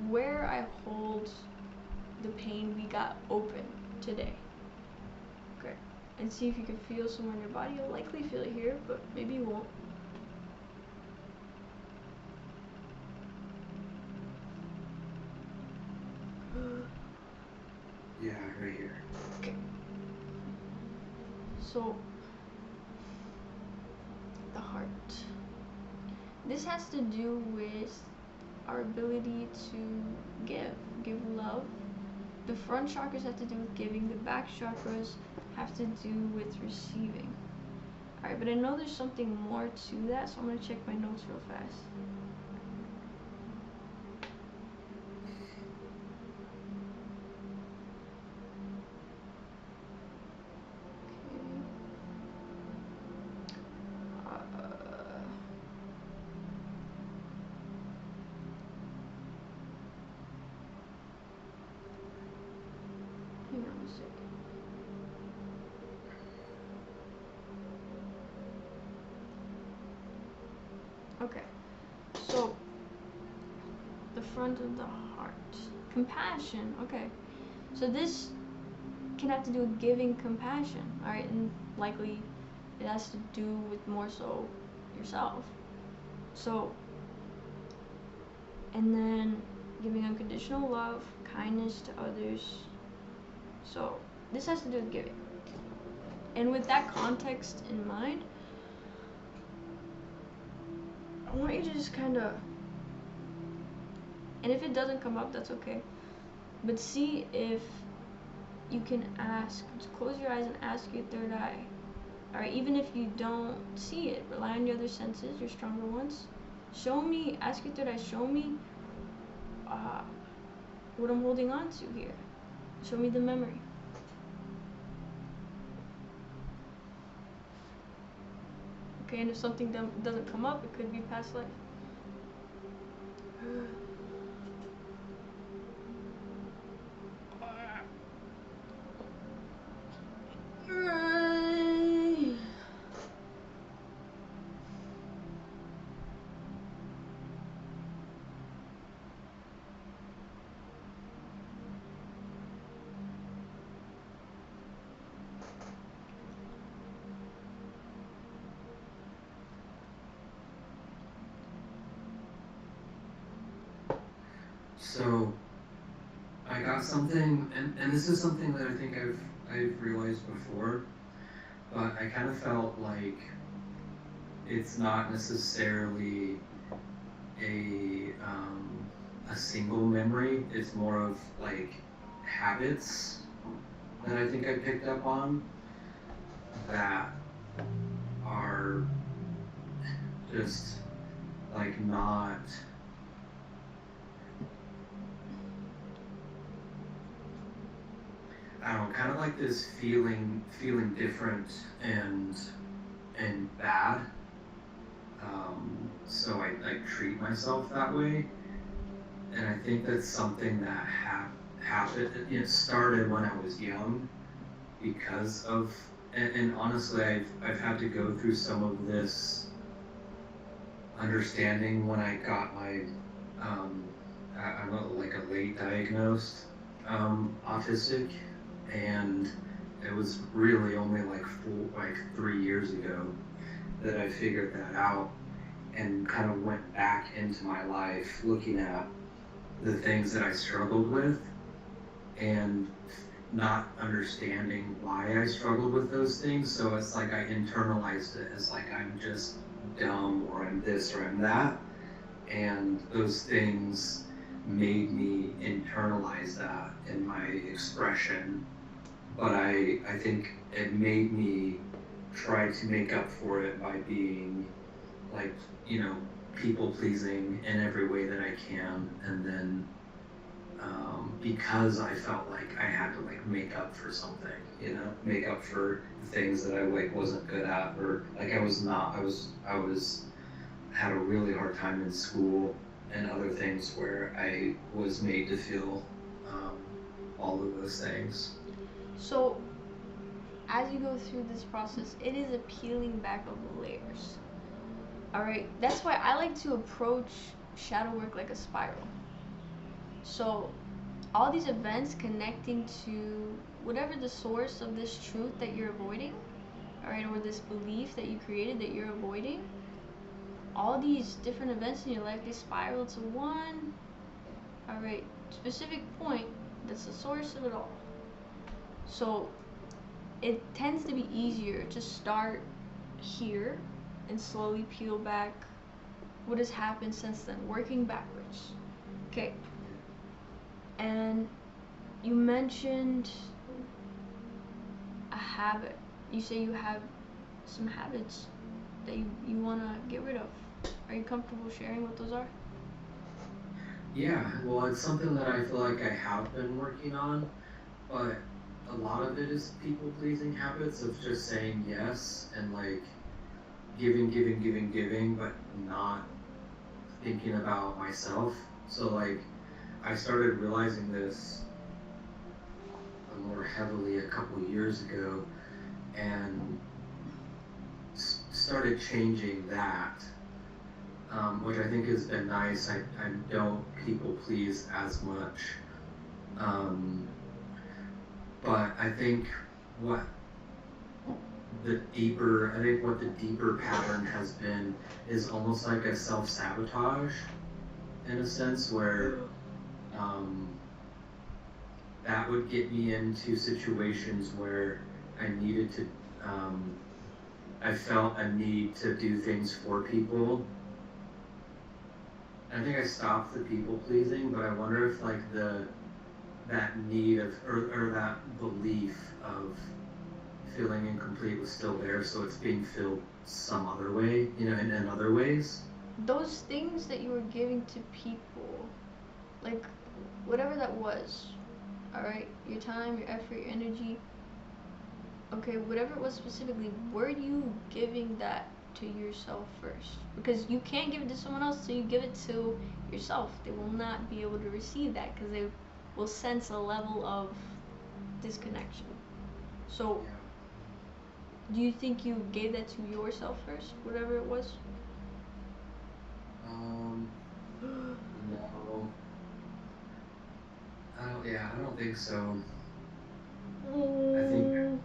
where I hold the pain we got open today. Okay, and see if you can feel somewhere in your body. You'll likely feel it here, but maybe you won't. Yeah, right here. Okay. So, the heart. This has to do with our ability to give love. The front chakras have to do with giving, the back chakras have to do with receiving. Alright, but I know there's something more to that, so I'm gonna check my notes real fast. Hang on a second. Okay, so the front of the heart. Compassion, okay. So this can have to do with giving compassion, alright, and likely it has to do with more so yourself. So, and then giving unconditional love, kindness to others. So this has to do with giving. And with that context in mind, I want you to just kind of, and if it doesn't come up, that's okay, but see if you can ask, just close your eyes and ask your third eye. Alright, even if you don't see it, rely on your other senses, your stronger ones. Show me, ask your third eye, show me what I'm holding on to here. Show me the memory. Okay, and if something doesn't come up, it could be past life. So I got something, and this is something that I think I've realized before, but I kind of felt like it's not necessarily a single memory. It's more of like habits that I think I picked up on that are just like not. I don't know, kind of like this feeling different and bad. So I treat myself that way, and I think that's something that happened. It started when I was young, because of, and honestly, I've had to go through some of this understanding when I got my I'm like a late diagnosed autistic. And it was really only like 3 years ago that I figured that out and kind of went back into my life looking at the things that I struggled with and not understanding why I struggled with those things. So it's like I internalized it as like I'm just dumb, or I'm this, or I'm that. And those things made me internalize that in my expression. But I think it made me try to make up for it by being like, people pleasing in every way that I can. And then because I felt like I had to like make up for something, make up for things that I like wasn't good at, or like I had a really hard time in school and other things where I was made to feel all of those things. So, as you go through this process, it is a peeling back of the layers. Alright, that's why I like to approach shadow work like a spiral. So, all these events connecting to whatever the source of this truth that you're avoiding, alright, or this belief that you created that you're avoiding, all these different events in your life, they spiral to one, alright, specific point that's the source of it all. So it tends to be easier to start here and slowly peel back what has happened since then, working backwards. Okay. And you mentioned a habit. You say you have some habits that you want to get rid of. Are you comfortable sharing what those are? Yeah, well, it's something that I feel like I have been working on, but a lot of it is people-pleasing habits of just saying yes and like giving, but not thinking about myself. So like I started realizing this more heavily a couple years ago, and started changing that, which I think has been nice. I don't people please as much. But I think what the deeper pattern has been is almost like a self-sabotage, in a sense, where that would get me into situations where I needed to, I felt a need to do things for people I think I stopped the people pleasing, but I wonder if like that need of or that belief of feeling incomplete was still there, so it's being filled some other way, you know, in other ways. Those things that you were giving to people, like whatever that was, all right, your time, your effort, your energy, okay, whatever it was specifically, were you giving that to yourself first? Because you can't give it to someone else, so you give it to yourself. They will not be able to receive that because they will sense a level of disconnection. So, do you think you gave that to yourself first, whatever it was? No. I don't think so. I think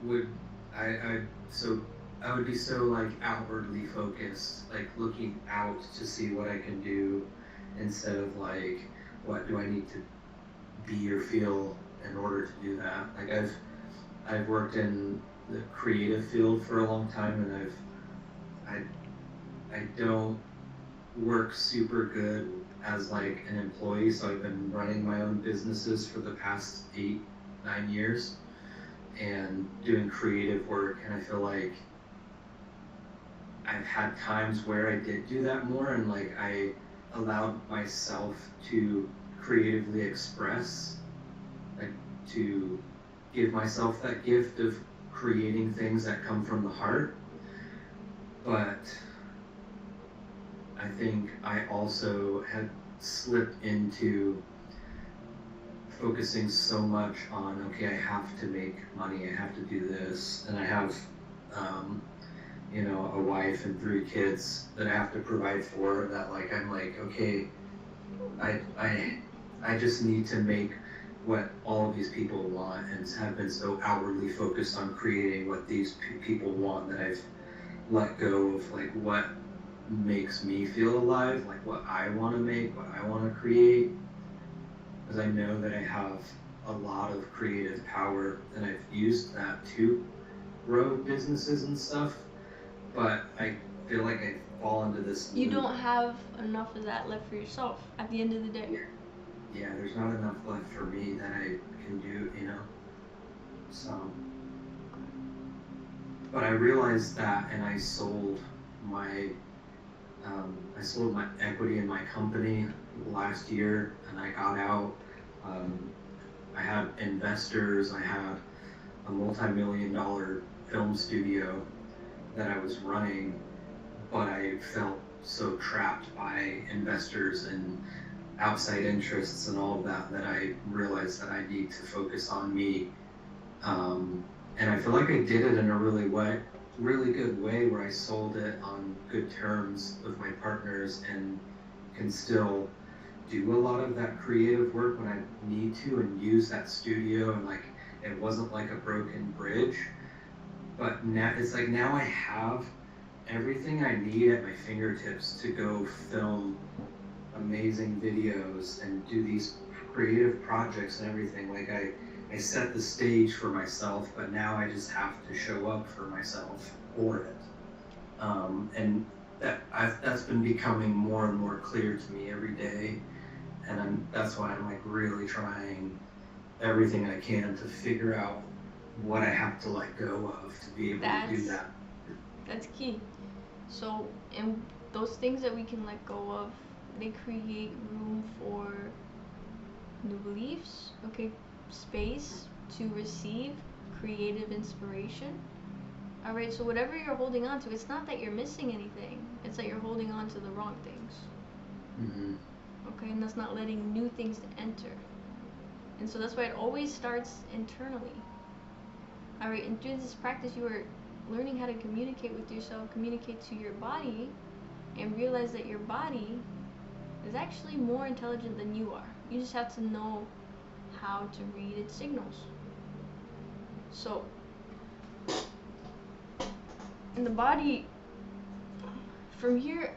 would I so I would be so like outwardly focused, like looking out to see what I can do instead of like what do I need to be or feel in order to do that. Like I've worked in the creative field for a long time, and I don't work super good as like an employee, so I've been running my own businesses for the past 8-9 years and doing creative work, and I feel like I've had times where I did do that more, and like I allowed myself to creatively express, like to give myself that gift of creating things that come from the heart. But I think I also had slipped into focusing so much on, okay, I have to make money, I have to do this, and I have, you know, a wife and 3 kids that I have to provide for, that like, I'm like, okay, I just need to make what all of these people want, and have been so outwardly focused on creating what these people want that I've let go of like what makes me feel alive, like what I want to make, what I want to create, because I know that I have a lot of creative power, and I've used that to grow businesses and stuff, but I feel like I fall into this You don't have enough of that left for yourself at the end of the day. Yeah, there's not enough left for me that I can do, you know, so, but I realized that, and I sold my equity in my company last year, and I got out. I had investors. I had a multi-million-dollar film studio that I was running, but I felt so trapped by investors and outside interests and all of that, that I realized that I need to focus on me. And I feel like I did it in a really good way, where I sold it on good terms with my partners, and can still do a lot of that creative work when I need to, and use that studio, and like it wasn't like a broken bridge. But now it's like, now I have everything I need at my fingertips to go film amazing videos and do these creative projects and everything. Like I set the stage for myself, but now I just have to show up for myself for it. And that's been becoming more and more clear to me every day, and that's why I'm like really trying everything I can to figure out what I have to let go of to be able to do that. That's key. So, and those things that we can let go of, they create room for new beliefs, okay, space to receive creative inspiration. All right, so whatever you're holding on to, it's not that you're missing anything, it's that you're holding on to the wrong things. Mm-hmm. Okay, and that's not letting new things enter. And so that's why it always starts internally. All right, and through this practice, you are learning how to communicate with yourself, communicate to your body, and realize that your body is actually more intelligent than you are. You just have to know how to read its signals. So, in the body, from here,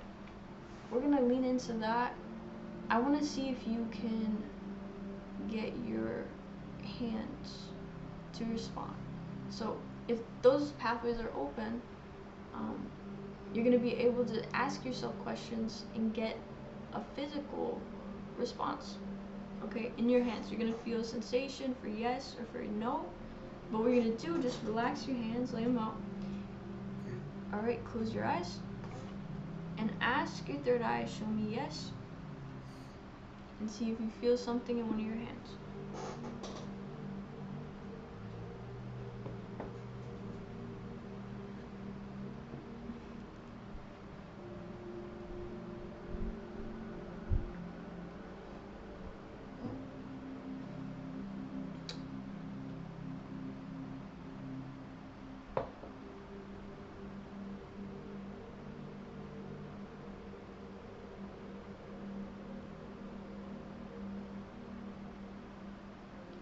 we're gonna lean into that. I want to see if you can get your hands to respond. So, if those pathways are open, you're going to be able to ask yourself questions and get a physical response. Okay, in your hands, you're going to feel a sensation for yes or for no. But what you're going to do, just relax your hands, lay them out. Alright, close your eyes. And ask your third eye, show me yes. And see if you feel something in one of your hands.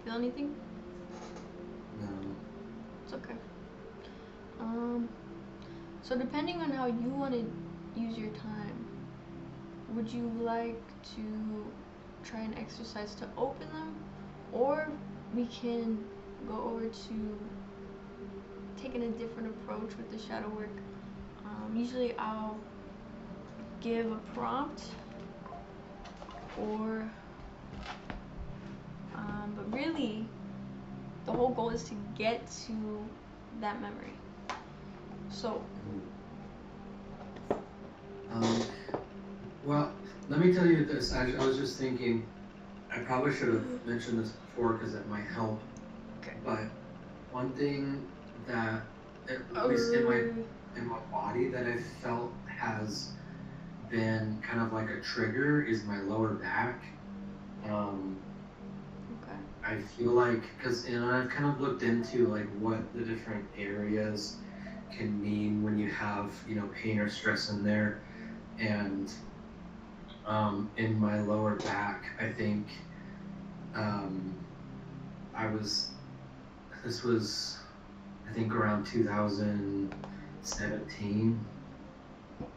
Feel anything? No. It's okay. So depending on how you want to use your time, would you like to try and exercise to open them, or we can go over to taking a different approach with the shadow work? Usually I'll give a prompt, or but really the whole goal is to get to that memory. So well, let me tell you this. I was just thinking, I probably should have mentioned this before because it might help. Okay. But one thing that, at least in my body, that I felt has been kind of like a trigger is my lower back. Okay. I feel like, because I've kind of looked into like what the different areas can mean when you have, pain or stress in there. And in my lower back, I think this was I think around 2017,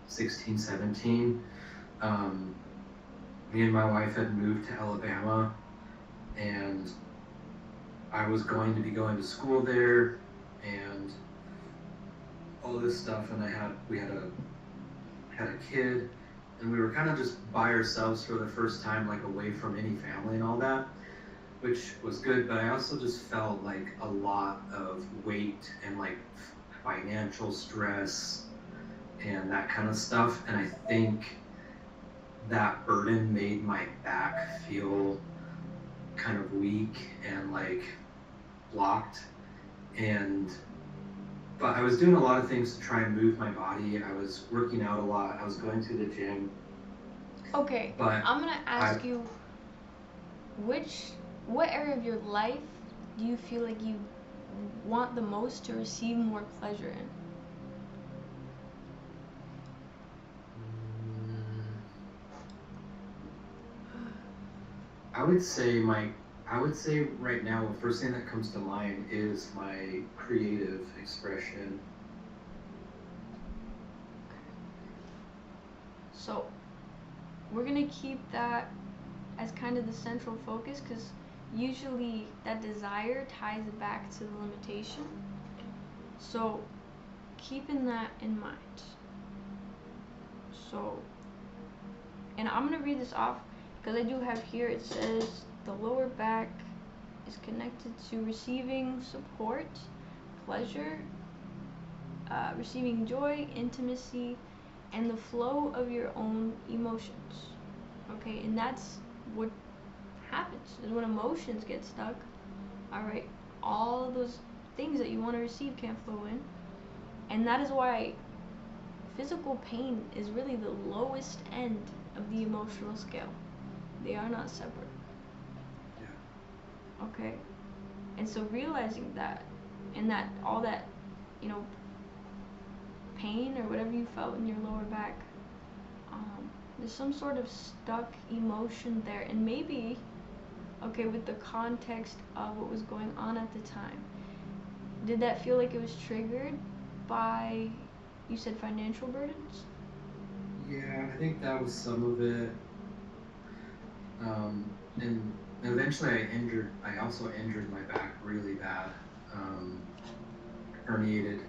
16, 17. Me and my wife had moved to Alabama, and I was going to be going to school there and all this stuff, and we had a kid, and we were kind of just by ourselves for the first time, like away from any family and all that, which was good. But I also just felt like a lot of weight and like financial stress and that kind of stuff, and I think that burden made my back feel kind of weak and like blocked. But I was doing a lot of things to try and move my body. I was working out a lot. I was going to the gym. Okay, but I'm gonna ask you, what area of your life do you feel like you want the most to receive more pleasure in? I would say right now, the first thing that comes to mind is my creative expression. So we're gonna keep that as kind of the central focus, because usually that desire ties it back to the limitation. So keeping that in mind. So, and I'm gonna read this off because I do have here, it says the lower back is connected to receiving support, pleasure, receiving joy, intimacy, and the flow of your own emotions. Okay, and that's what happens is when emotions get stuck. All right, all of those things that you want to receive can't flow in, and that is why physical pain is really the lowest end of the emotional scale. They are not separate. Yeah. Okay, and so realizing that, and that all that, pain or whatever you felt in your lower back, there's some sort of stuck emotion there, and maybe, okay, with the context of what was going on at the time, did that feel like it was triggered by, you said, financial burdens? Yeah, I think that was some of it. And eventually I also injured my back really bad. Herniated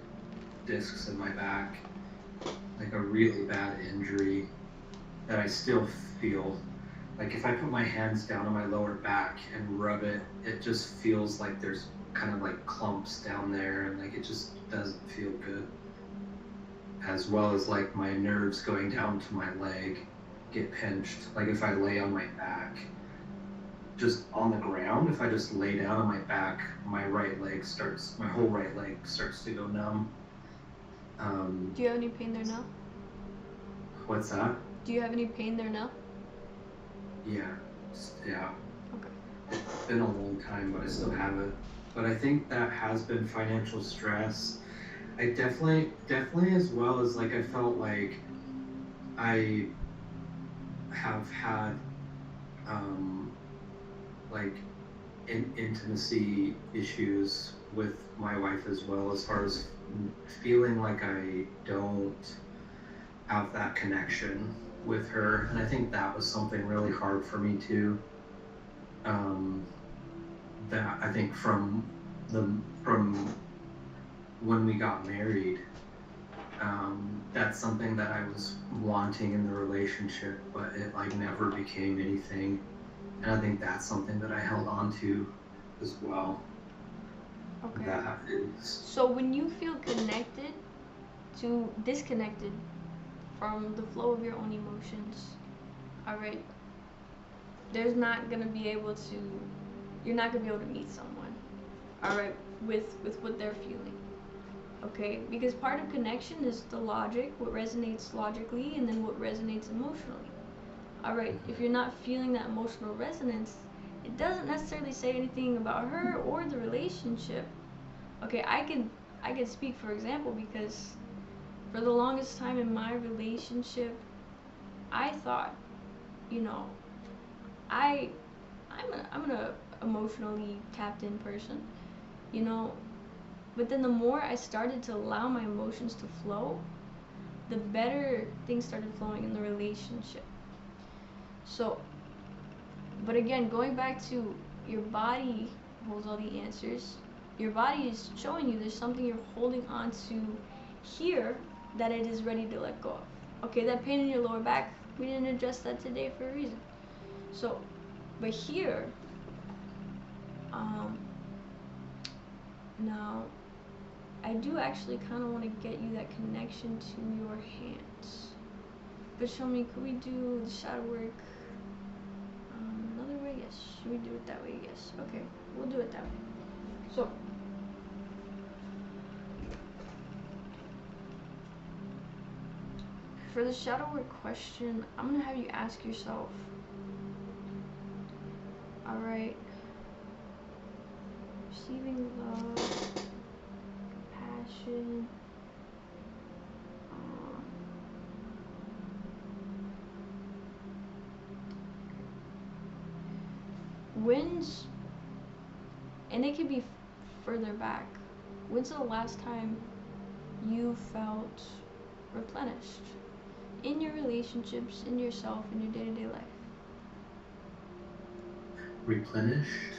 discs in my back. like a really bad injury that I still feel. Like if I put my hands down on my lower back and rub it, it just feels like there's kind of like clumps down there, and like it just doesn't feel good. As well as like my nerves going down to my leg get pinched. Like if I lay on my back, just on the ground, if I just lay down on my back, my whole right leg starts to go numb. Do you have any pain there now? What's that? Do you have any pain there now? Yeah. Okay. It's been a long time, but I still have it. But I think that has been financial stress. I definitely as well as like I felt like I have had like intimacy issues with my wife as well, as far as feeling like I don't have that connection with her, and I think that was something really hard for me too. That I think from when we got married, that's something that I was wanting in the relationship, but it like never became anything, and I think that's something that I held on to as well. Okay. That is. So when you feel disconnected from the flow of your own emotions, all right, you're not gonna be able to meet someone, all right, with what they're feeling, okay? Because part of connection is the logic, what resonates logically, and then what resonates emotionally, all right? If you're not feeling that emotional resonance, it doesn't necessarily say anything about her or the relationship. Okay, I can speak for example, because for the longest time in my relationship, I thought, I'm an emotionally tapped in person, but then the more I started to allow my emotions to flow, the better things started flowing in the relationship. So, but again, going back to your body holds all the answers. Your body is showing you there's something you're holding on to here that it is ready to let go of. Okay, that pain in your lower back, we didn't address that today for a reason. So, but here, now, I do actually kind of want to get you that connection to your hands. But show me, could we do the shadow work another way? Yes. Should we do it that way? Yes. Okay, we'll do it that way. So, for the shadow work question, I'm going to have you ask yourself, alright, receiving love, compassion, when's, and it could be further back, when's the last time you felt replenished in your relationships, in yourself, in your day-to-day life? Replenished?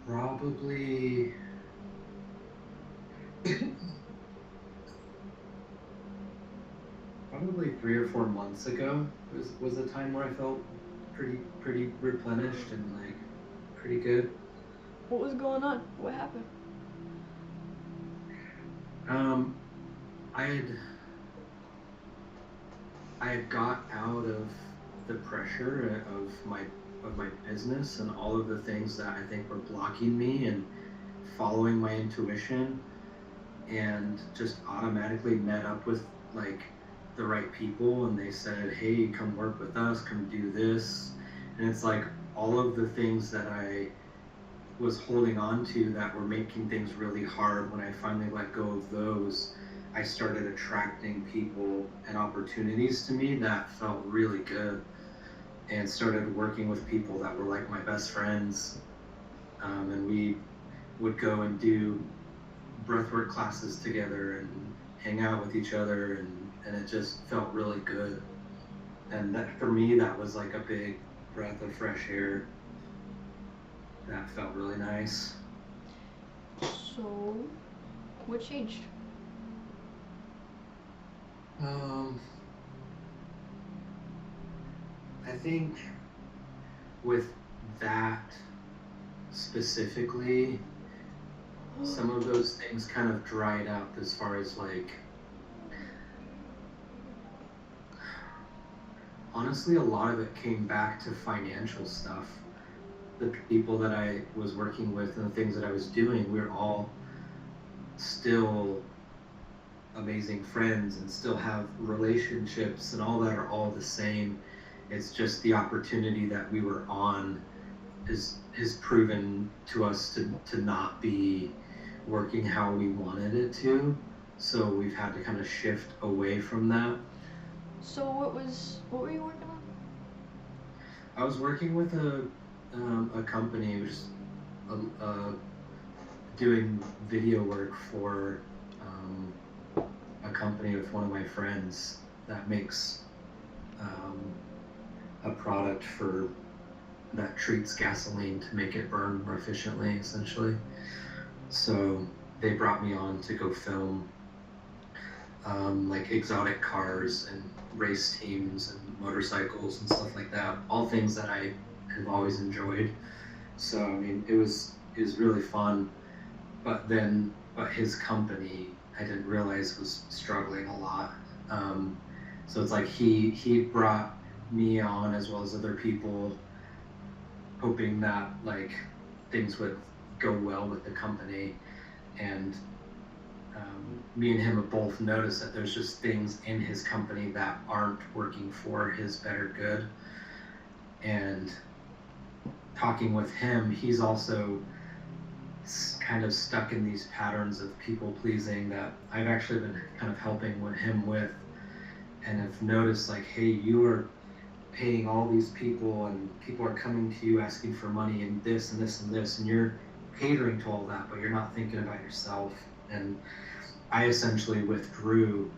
Probably probably 3 or 4 months ago was a time where I felt pretty replenished and like pretty good. What was going on? What happened? I had got out of the pressure of my business and all of the things that I think were blocking me and following my intuition, and just automatically met up with like the right people, and they said, hey, come work with us, come do this. And it's like all of the things that I was holding on to that were making things really hard, when I finally let go of those, I started attracting people and opportunities to me that felt really good, and started working with people that were like my best friends, and we would go and do breathwork classes together and hang out with each other, and it just felt really good. And that, for me, that was like a big breath of fresh air. that felt really nice. So, what changed? I think with that specifically, some of those things kind of dried up as far as like, honestly, a lot of it came back to financial stuff. The people that I was working with and the things that I was doing, we were all still amazing friends and still have relationships, and all that are all the same. It's just the opportunity that we were on is proven to us to not be working how we wanted it to. So we've had to kind of shift away from that. So what were you working on? I was working with a company, which is doing video work for a company with one of my friends that makes a product for that treats gasoline to make it burn more efficiently, essentially. So they brought me on to go film like exotic cars and race teams and motorcycles and stuff like that. All things that I have always enjoyed. So I mean, it was really fun. But his company, I didn't realize, was struggling a lot. So it's like he brought me on as well as other people, hoping that like things would go well with the company, and me and him have both noticed that there's just things in his company that aren't working for his better good. And talking with him, he's also kind of stuck in these patterns of people pleasing that I've actually been kind of helping him with, and have noticed like, hey, you are paying all these people and people are coming to you asking for money and this and this and this, and you're catering to all that, but you're not thinking about yourself. And I essentially withdrew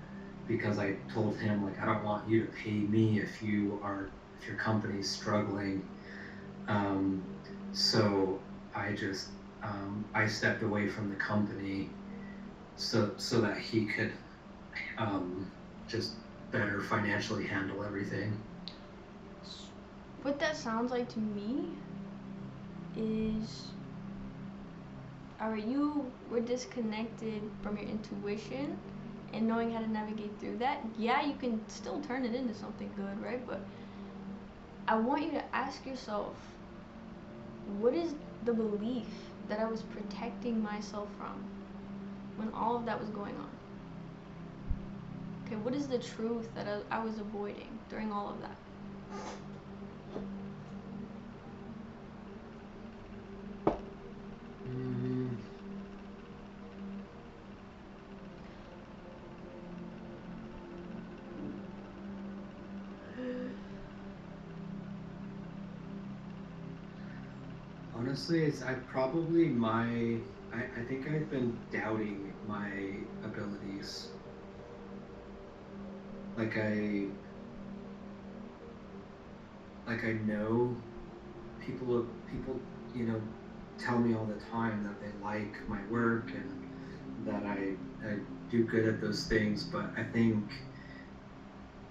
because I told him, like, I don't want you to pay me if your company's struggling. So I just I stepped away from the company so that he could just better financially handle everything. What that sounds like to me is, alright, you were disconnected from your intuition and knowing how to navigate through that. Yeah, you can still turn it into something good, right? But I want you to ask yourself, what is the belief that I was protecting myself from when all of that was going on? Okay, what is the truth that I was avoiding during all of that? Honestly, I think I've been doubting my abilities. Like I know people, tell me all the time that they like my work and that I do good at those things, but I think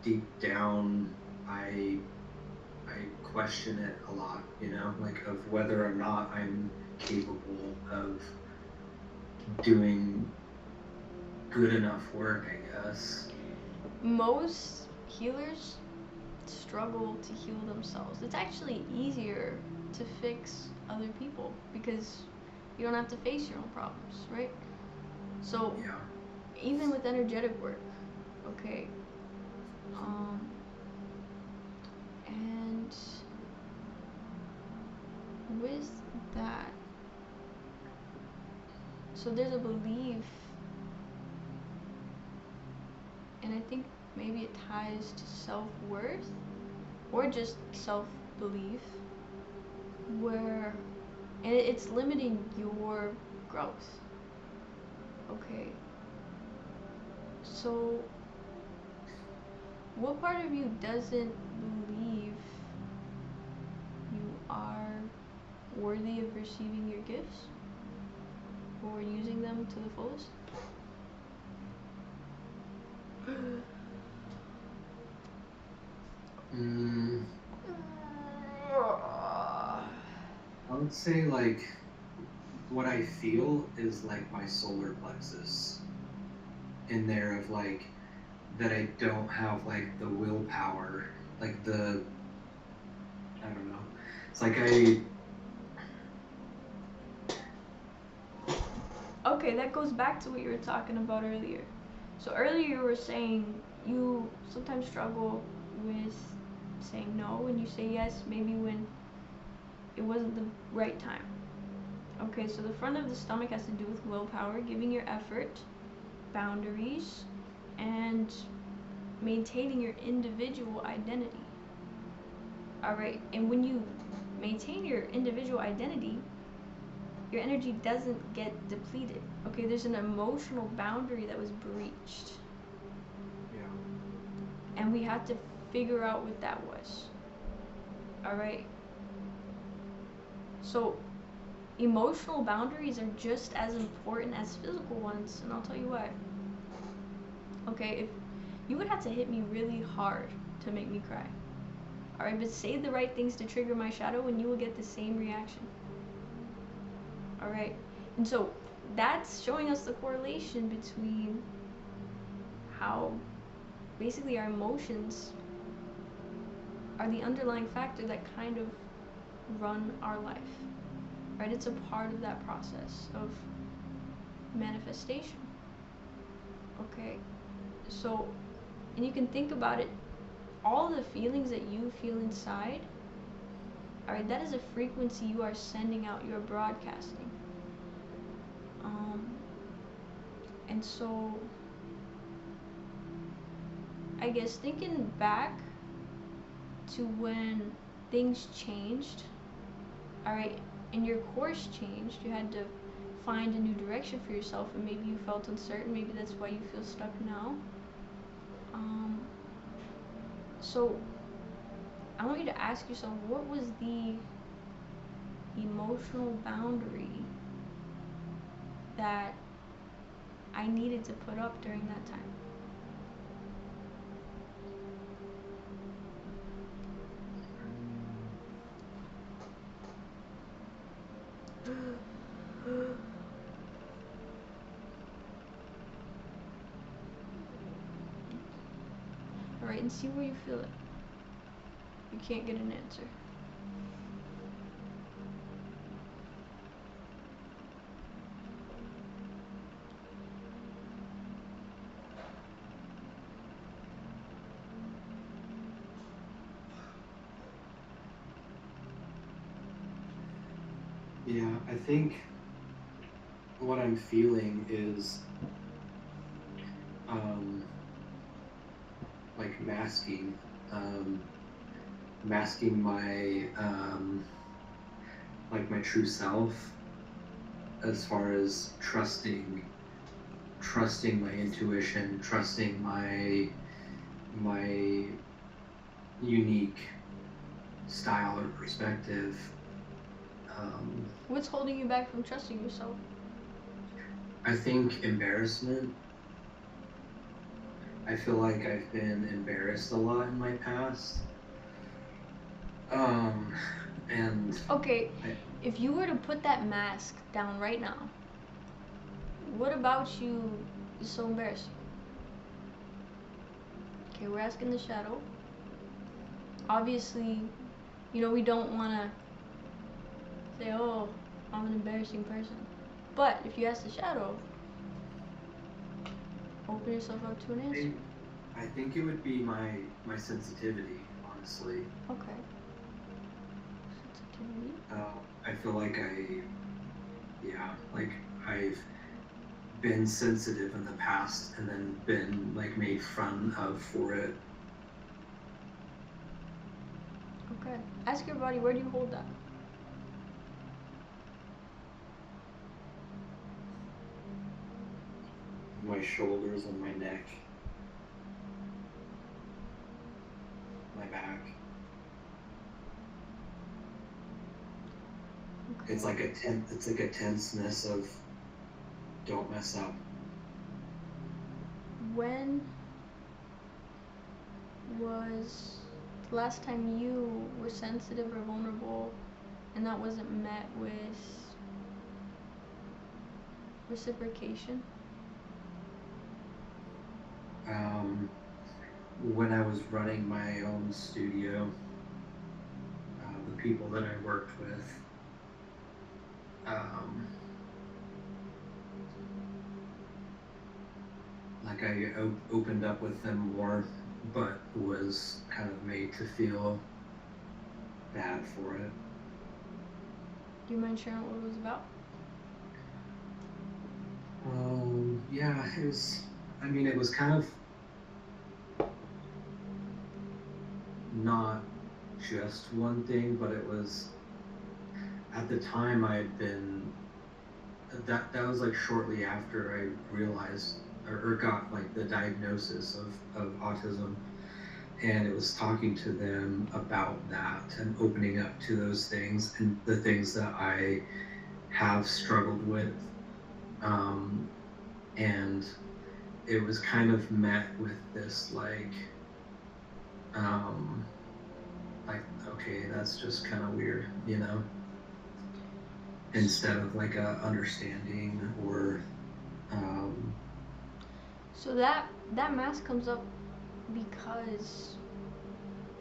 deep down I question it a lot, like of whether or not I'm capable of doing good enough work, I guess. Most healers struggle to heal themselves. It's actually easier to fix other people because you don't have to face your own problems, right? So Yeah. even with energetic work, okay, and with that, so there's a belief, and I think maybe it ties to self-worth or just self-belief, where, and it's limiting your growth. Okay, so what part of you doesn't believe you are worthy of receiving your gifts or using them to the fullest? I would say like what I feel is like my solar plexus in there of like that I don't have like the willpower, like I don't know. It's like Okay, that goes back to what you were talking about earlier. So earlier you were saying you sometimes struggle with saying no when you say yes, maybe when it wasn't the right time. Okay, so the front of the stomach has to do with willpower, giving your effort, boundaries, and maintaining your individual identity. Alright, and when you maintain your individual identity, your energy doesn't get depleted. Okay, there's an emotional boundary that was breached. Yeah. And we have to figure out what that was. Alright? So, emotional boundaries are just as important as physical ones, and I'll tell you why. Okay, if you would have to hit me really hard to make me cry. Alright, but say the right things to trigger my shadow and you will get the same reaction. Alright, and so that's showing us the correlation between how basically our emotions are the underlying factor that kind of run our life. Right, it's a part of that process of manifestation. Okay, so, and you can think about it, all the feelings that you feel inside, alright, that is a frequency you are sending out, you are broadcasting. And so, I guess thinking back to when things changed, alright, and your course changed, you had to find a new direction for yourself, and maybe you felt uncertain, maybe that's why you feel stuck now. So I want you to ask yourself, what was the emotional boundary that I needed to put up during that time? Alright, and see where you feel it. You can't get an answer. Yeah, I think what I'm feeling is like masking my like my true self, as far as trusting my intuition, trusting my unique style or perspective. What's holding you back from trusting yourself? I think embarrassment. I feel like I've been embarrassed a lot in my past. And okay, if you were to put that mask down right now, what about you is so embarrassing? Okay, we're asking the shadow. Obviously, you know, we don't want to say, oh, I'm an embarrassing person. But if you ask the shadow, open yourself up to an answer. I think it would be my sensitivity, honestly. Okay. Sensitivity. I feel like I've been sensitive in the past and then been like made fun of for it. Okay. Ask your body, where do you hold that? My shoulders and my neck, my back. it's like a tenseness of don't mess up. When was the last time you were sensitive or vulnerable and that wasn't met with reciprocation? When I was running my own studio, the people that I worked with, like I opened up with them more, but was kind of made to feel bad for it. Do you mind sharing what it was about? Yeah, it was kind of not just one thing, but it was, at the time I had been, that was like shortly after I realized or got like the diagnosis of autism, and it was talking to them about that and opening up to those things and the things that I have struggled with. And it was kind of met with this like, okay, that's just kind of weird, you know? Instead of like a understanding or. So that mask comes up because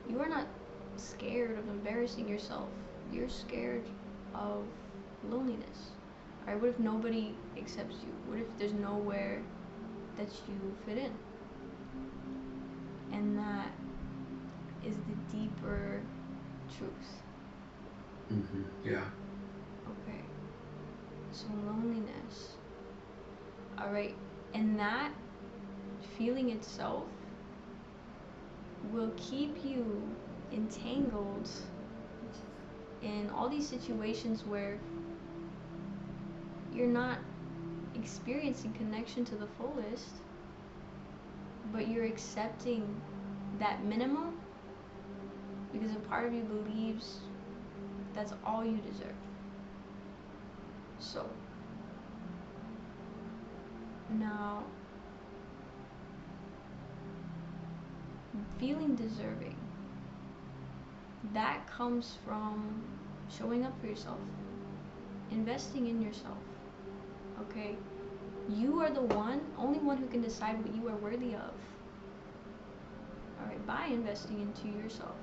you are not scared of embarrassing yourself. You're scared of loneliness. Alright, what if nobody accepts you? What if there's nowhere that you fit in? And that is the deeper truth. Yeah. Okay. So loneliness. Alright, and that feeling itself will keep you entangled in all these situations where you're not experiencing connection to the fullest, but you're accepting that minimum because a part of you believes that's all you deserve. So now, feeling deserving, that comes from showing up for yourself, investing in yourself. Okay, you are the only one who can decide what you are worthy of. Alright, by investing into yourself.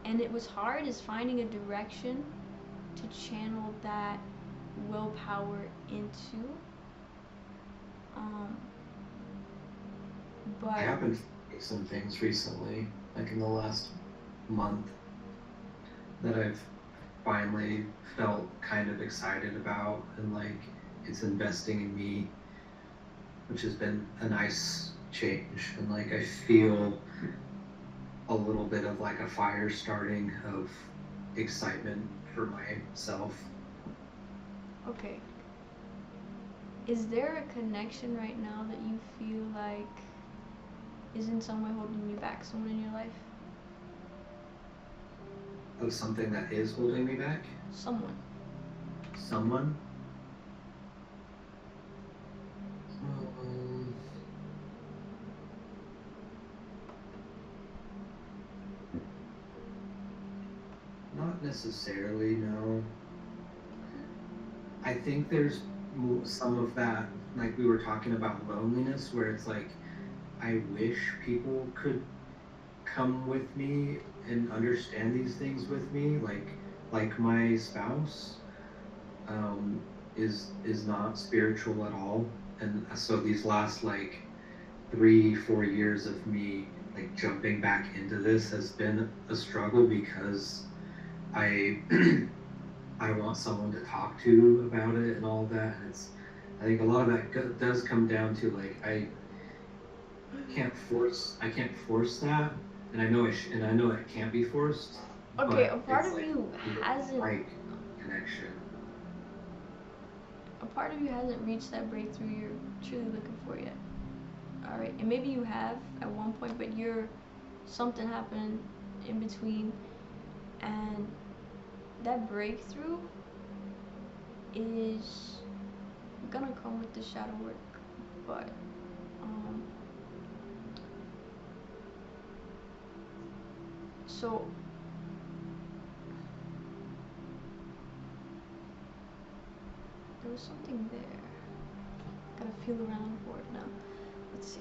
And it was hard is finding a direction to channel that willpower into. But I happened to do some things recently, like in the last month, that I've finally felt kind of excited about, and like it's investing in me, which has been a nice change. And like I feel a little bit of like a fire starting of excitement for myself. Okay. Is there a connection right now that you feel like is in some way holding you back? Someone in your life? Of something that is holding me back? Someone. Not necessarily, no. I think there's some of that, like we were talking about loneliness, where it's like, I wish people could come with me and understand these things with me, like my spouse is not spiritual at all, and so these last like 3-4 years of me like jumping back into this has been a struggle, because I I want someone to talk to about it and all that. And I think a lot of that does come down to like I can't force that, and I know it can't be forced. Okay, a part of you hasn't like connection. A part of you hasn't reached that breakthrough you're truly looking for yet. All right, and maybe you have at one point, but something happened in between, and that breakthrough is gonna come with the shadow work, but so there was something there. Gotta feel around for it now. Let's see.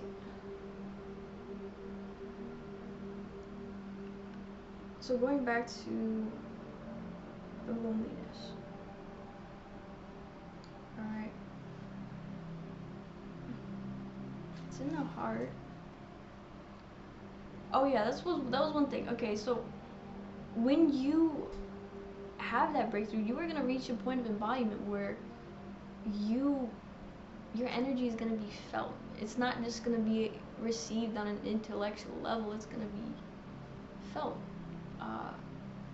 So going back to the loneliness. Alright. It's in the heart. Oh yeah, that was one thing. Okay, so when you have that breakthrough, you are gonna reach a point of embodiment where your energy is gonna be felt. It's not just gonna be received on an intellectual level. It's gonna be felt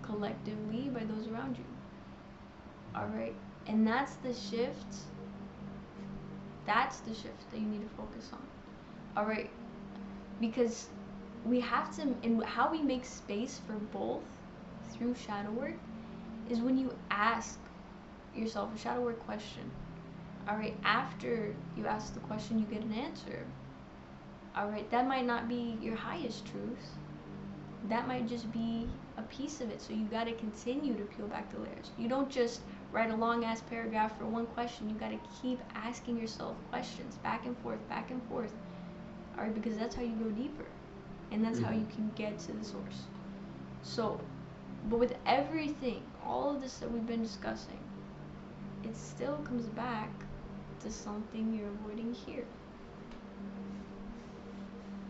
collectively by those around you. All right, and that's the shift. That's the shift that you need to focus on. All right, because we have to, and how we make space for both through shadow work is when you ask yourself a shadow work question. All right, after you ask the question, you get an answer. All right, that might not be your highest truth. That might just be a piece of it. So you got to continue to peel back the layers. You don't just write a long ass paragraph for one question. You got to keep asking yourself questions back and forth, back and forth. All right, because that's how you go deeper, and that's how you can get to the source. So, but with everything, all of this that we've been discussing, it still comes back to something you're avoiding here.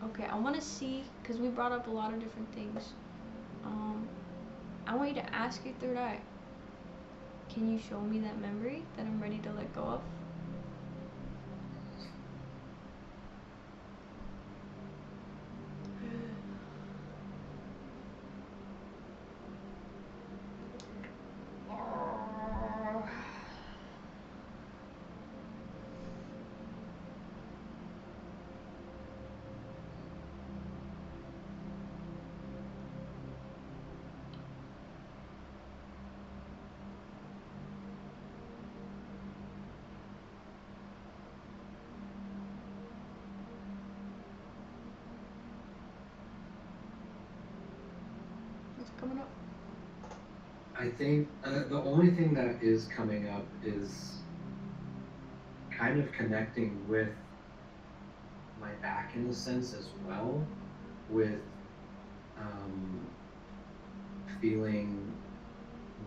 Okay, I want to see, because we brought up a lot of different things. I want you to ask your third eye. Can you show me that memory that I'm ready to let go of? Coming up. I think the only thing that is coming up is kind of connecting with my back in a sense as well, with feeling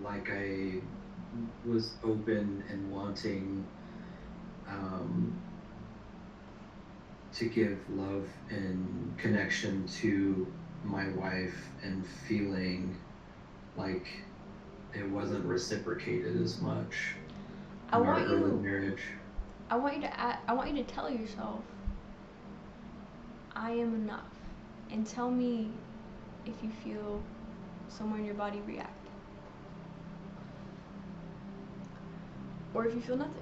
like I was open and wanting to give love and connection to my wife, and feeling like it wasn't reciprocated as much in our early marriage. I want you to tell yourself, I am enough, and tell me if you feel somewhere in your body react, or if you feel nothing.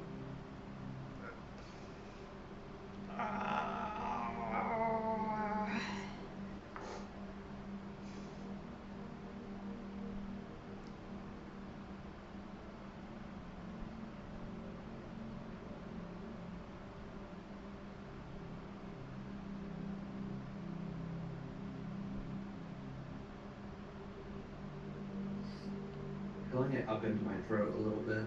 Feeling it up into my throat a little bit.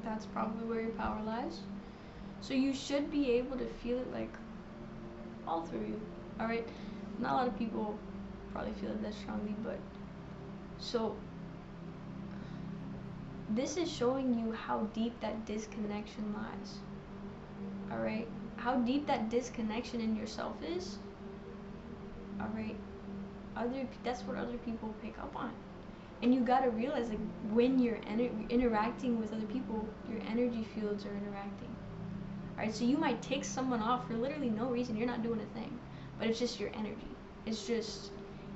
That's probably where your power lies. So you should be able to feel it like all through you. All right. Not a lot of people probably feel it that strongly, but so this is showing you how deep that disconnection lies. All right. How deep that disconnection in yourself is. All right. That's what other people pick up on. And you gotta realize, like, when you're interacting with other people, your energy fields are interacting. Alright, so you might take someone off for literally no reason. You're not doing a thing, but it's just your energy. It's just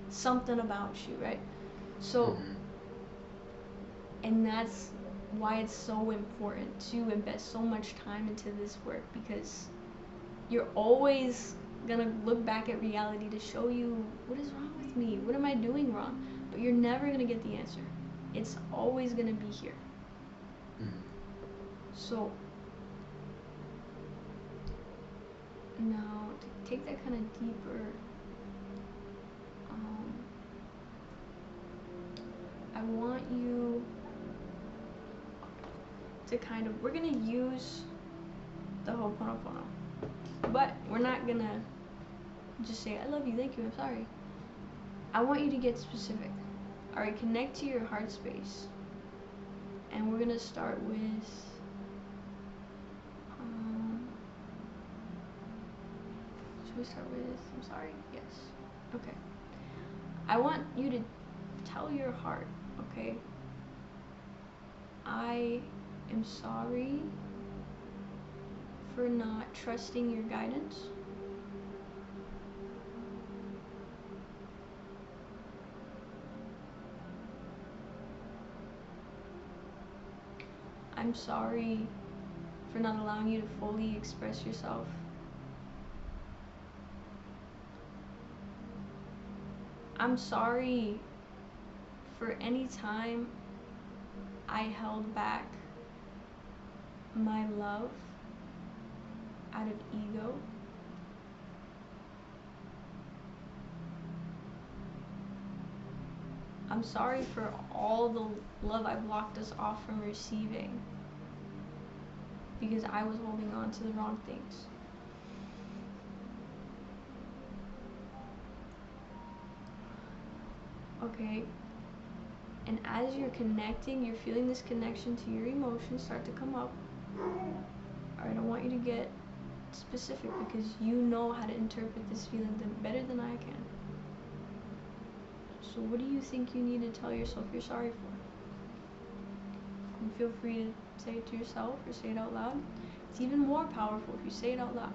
something about you, right? So, and that's why it's so important to invest so much time into this work, because you're always gonna look back at reality to show you what is wrong with me, what am I doing wrong, but you're never gonna get the answer. It's always gonna be here. So now to take that kind of deeper, I want you to kind of, we're gonna use the Ho'oponopono, but we're not gonna just say I love you, thank you, I'm sorry. I want you to get specific. All right, connect to your heart space, and we're gonna start with should we start with I'm sorry? Yes. Okay. I want you to tell your heart, okay, I am sorry for not trusting your guidance. I'm sorry for not allowing you to fully express yourself. I'm sorry for any time I held back my love out of ego. I'm sorry for all the love I blocked us off from receiving because I was holding on to the wrong things. Okay, and as you're connecting, you're feeling this connection to your emotions start to come up. Alright, I want you to get specific because you know how to interpret this feeling better than I can. So what do you think you need to tell yourself you're sorry for? And feel free to say it to yourself or say it out loud. It's even more powerful if you say it out loud.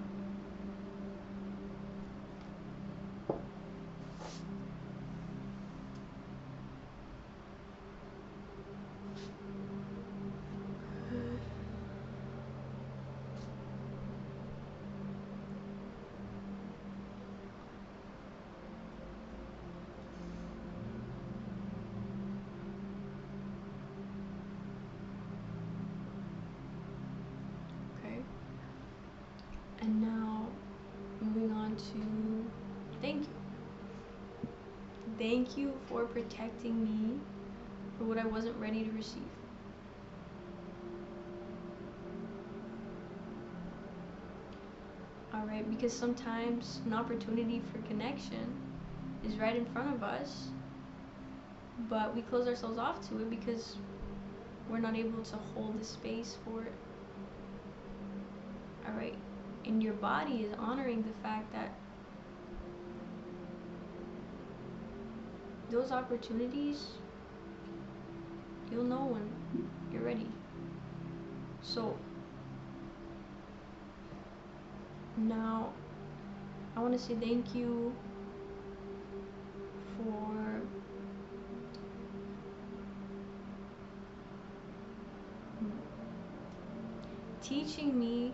And now, moving on to thank you. Thank you for protecting me for what I wasn't ready to receive. Alright, because sometimes an opportunity for connection is right in front of us, but we close ourselves off to it because we're not able to hold the space for it. Alright, and your body is honoring the fact that those opportunities, you'll know when you're ready. So now I want to say thank you for teaching me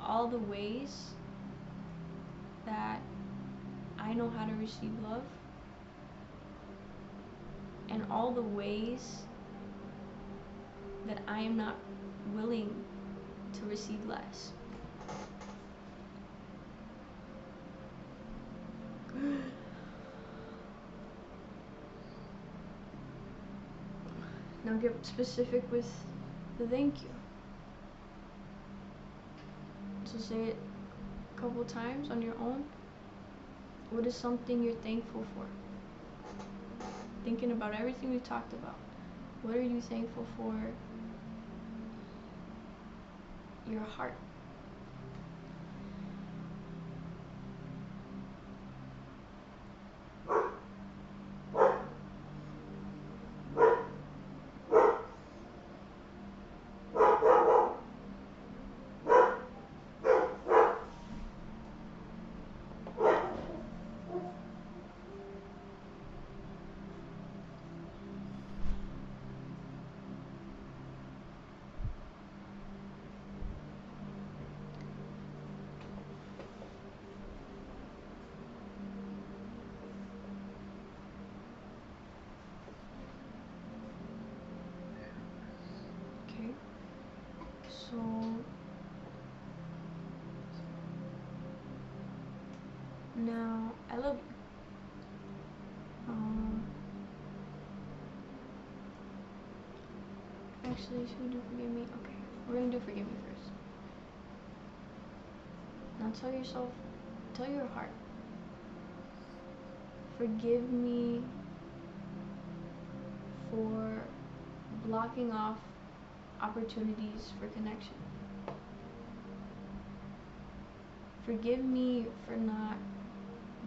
all the ways that I know how to receive love and all the ways that I am not willing to receive less. Now get specific with the thank you. So say it a couple times on your own. What is something you're thankful for? Thinking about everything we've talked about. What are you thankful for? Your heart. love you. Actually, should we do forgive me? Okay, we're gonna do forgive me first. Now tell yourself, tell your heart, forgive me for blocking off opportunities for connection. Forgive me for not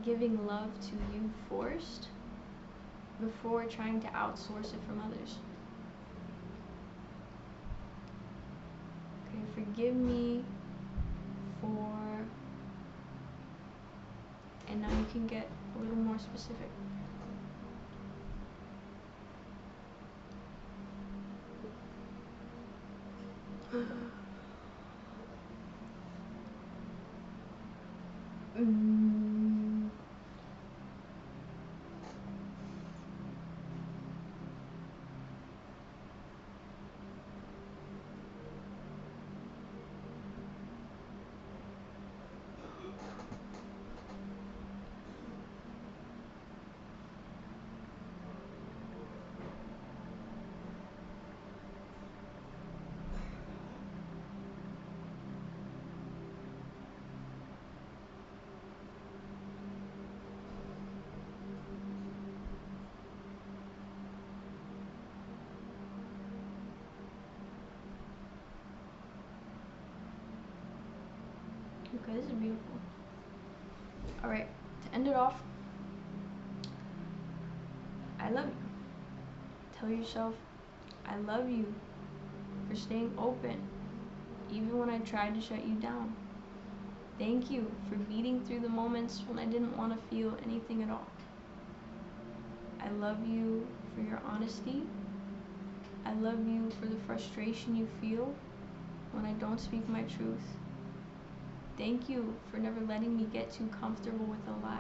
giving love to you forced before trying to outsource it from others. Okay, forgive me for, and now you can get a little more specific. Okay, this is beautiful. Alright, to end it off, I love you. Tell yourself, I love you for staying open, even when I tried to shut you down. Thank you for beating through the moments when I didn't want to feel anything at all. I love you for your honesty. I love you for the frustration you feel when I don't speak my truth. Thank you for never letting me get too comfortable with a lie.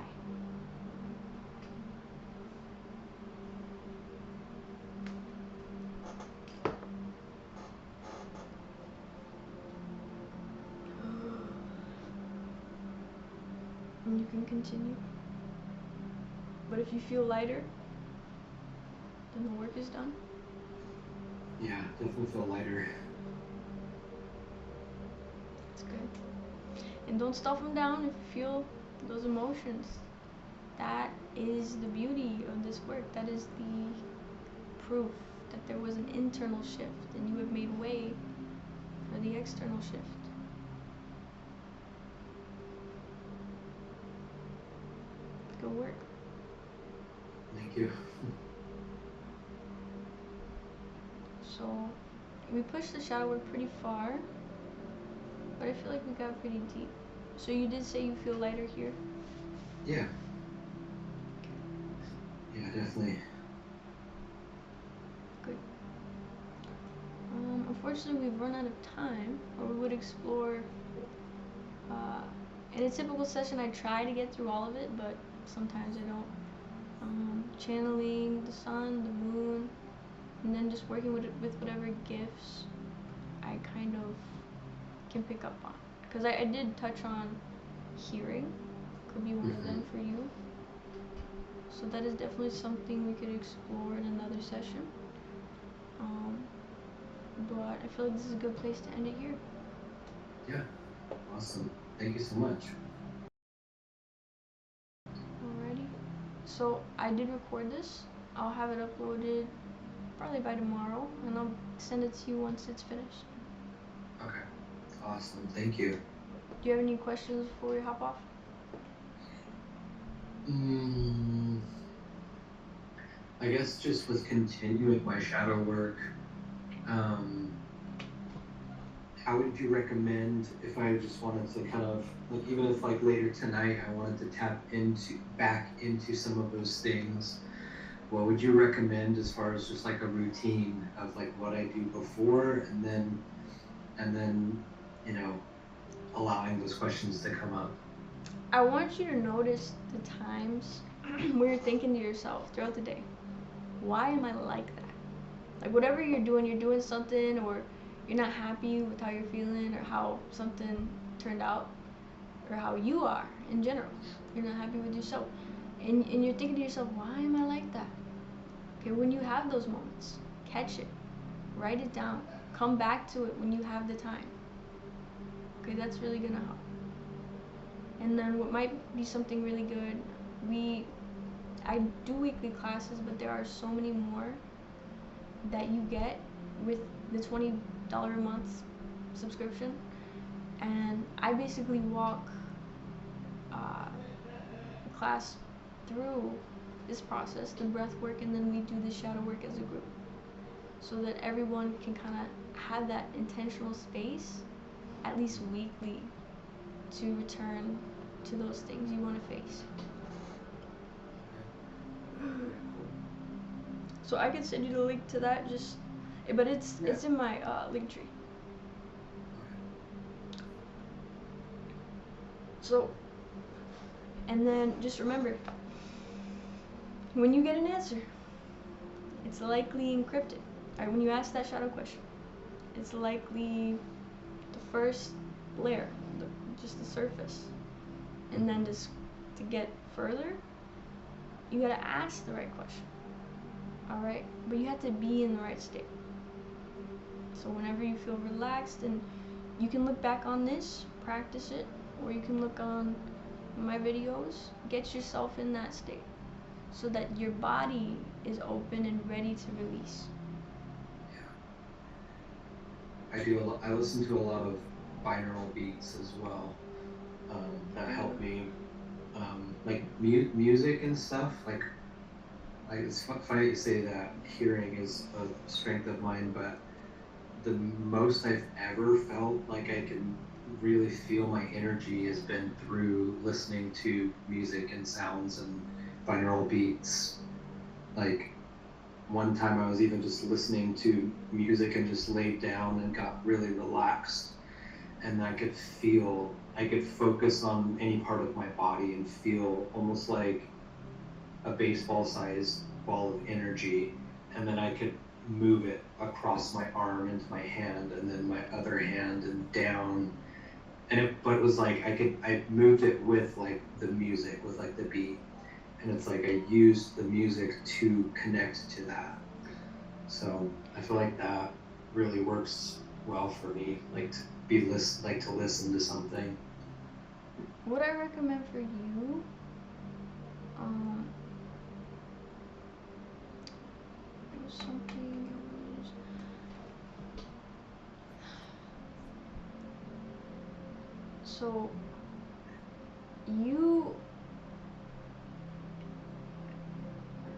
And you can continue. But if you feel lighter, then the work is done. Yeah, definitely feel lighter. That's good. And don't stuff them down if you feel those emotions. That is the beauty of this work. That is the proof that there was an internal shift and you have made way for the external shift. Good work. Thank you. So we pushed the shadow work pretty far, but I feel like we got pretty deep. So you did say you feel lighter here? Yeah. Yeah, definitely. Good. Unfortunately, we've run out of time, or we would explore. In a typical session, I try to get through all of it, but sometimes I don't. Channeling the sun, the moon, and then just working with whatever gifts I kind of can pick up on. Because I did touch on hearing, could be one of them for you. So that is definitely something we could explore in another session. But I feel like this is a good place to end it here. Yeah, awesome. Thank you so much. Alrighty. So I did record this. I'll have it uploaded probably by tomorrow, and I'll send it to you once it's finished. Okay, awesome. Thank you. Do you have any questions before we hop off? I guess just with continuing my shadow work, how would you recommend if I just wanted to kind of, like, even if like later tonight I wanted to tap back into some of those things, what would you recommend as far as just like a routine of like what I do before and then you know, allowing those questions to come up? I want you to notice the times where you're thinking to yourself throughout the day, why am I like that? Like whatever you're doing something, or you're not happy with how you're feeling or how something turned out or how you are in general. You're not happy with yourself. And you're thinking to yourself, why am I like that? Okay, when you have those moments, catch it, write it down, come back to it when you have the time. Okay, that's really gonna help. And then what might be something really good, I do weekly classes, but there are so many more that you get with the $20 a month subscription. And I basically walk class through this process, the breath work, and then we do the shadow work as a group, so that everyone can kind of have that intentional space, at least weekly, to return to those things you want to face. So I can send you the link to that, but it's in my link tree. So, and then just remember, when you get an answer, it's likely encrypted. Alright, when you ask that shadow question, it's likely the first layer, just the surface. And then just to get further, you gotta ask the right question. Alright? But you have to be in the right state. So whenever you feel relaxed, and you can look back on this, practice it, or you can look on my videos, get yourself in that state so that your body is open and ready to release. Yeah. I listen to a lot of binaural beats as well. That help me, like music and stuff. Like it's funny to say that hearing is a strength of mine, but the most I've ever felt like I can really feel my energy has been through listening to music and sounds and binaural beats. Like one time I was even just listening to music and just laid down and got really relaxed, and I could focus on any part of my body and feel almost like a baseball-sized ball of energy, and then I could move it across my arm into my hand, and then my other hand and down. But it was like I moved it with like the music, with like the beat, and it's like I used the music to connect to that. So I feel like that really works well for me, like to listen to something. What I recommend for you, there was something else. So you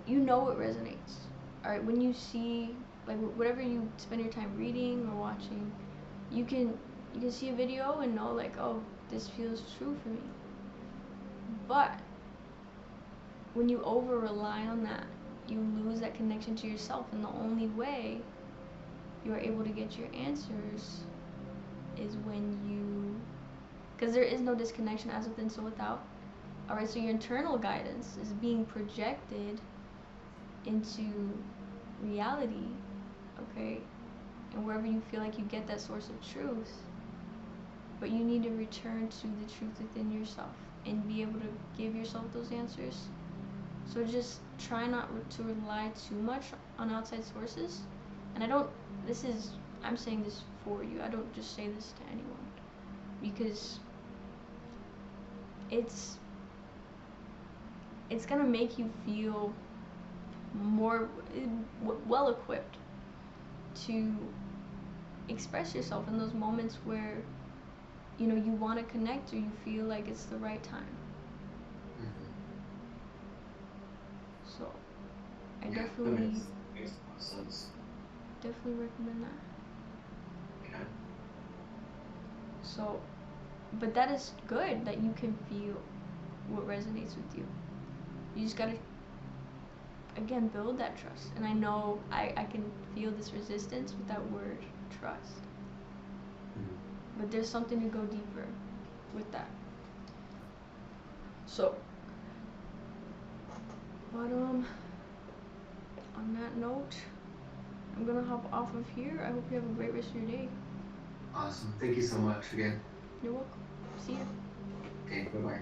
know what resonates. Alright, when you see, like, whatever you spend your time reading or watching, you can see a video and know, like, oh, this feels true for me. But when you over rely on that, you lose that connection to yourself, and the only way you're able to get your answers is when because there is no disconnection as within, so without. Alright, so your internal guidance is being projected into reality, okay? And wherever you feel like you get that source of truth, but you need to return to the truth within yourself and be able to give yourself those answers. So just try not to rely too much on outside sources. And I'm saying this for you. I don't just say this to anyone, because it's gonna make you feel more well equipped to express yourself in those moments where you want to connect, or you feel like it's the right time. So I definitely makes a lot of sense. definitely recommend that. Okay. So, but that is good that you can feel what resonates with you. You just gotta, again, build that trust. And I know I can feel this resistance with that word, trust. But there's something to go deeper with that. So, but on that note, I'm gonna hop off of here. I hope you have a great rest of your day. Awesome. Thank you so much again. You're welcome. See ya. Okay, bye-bye.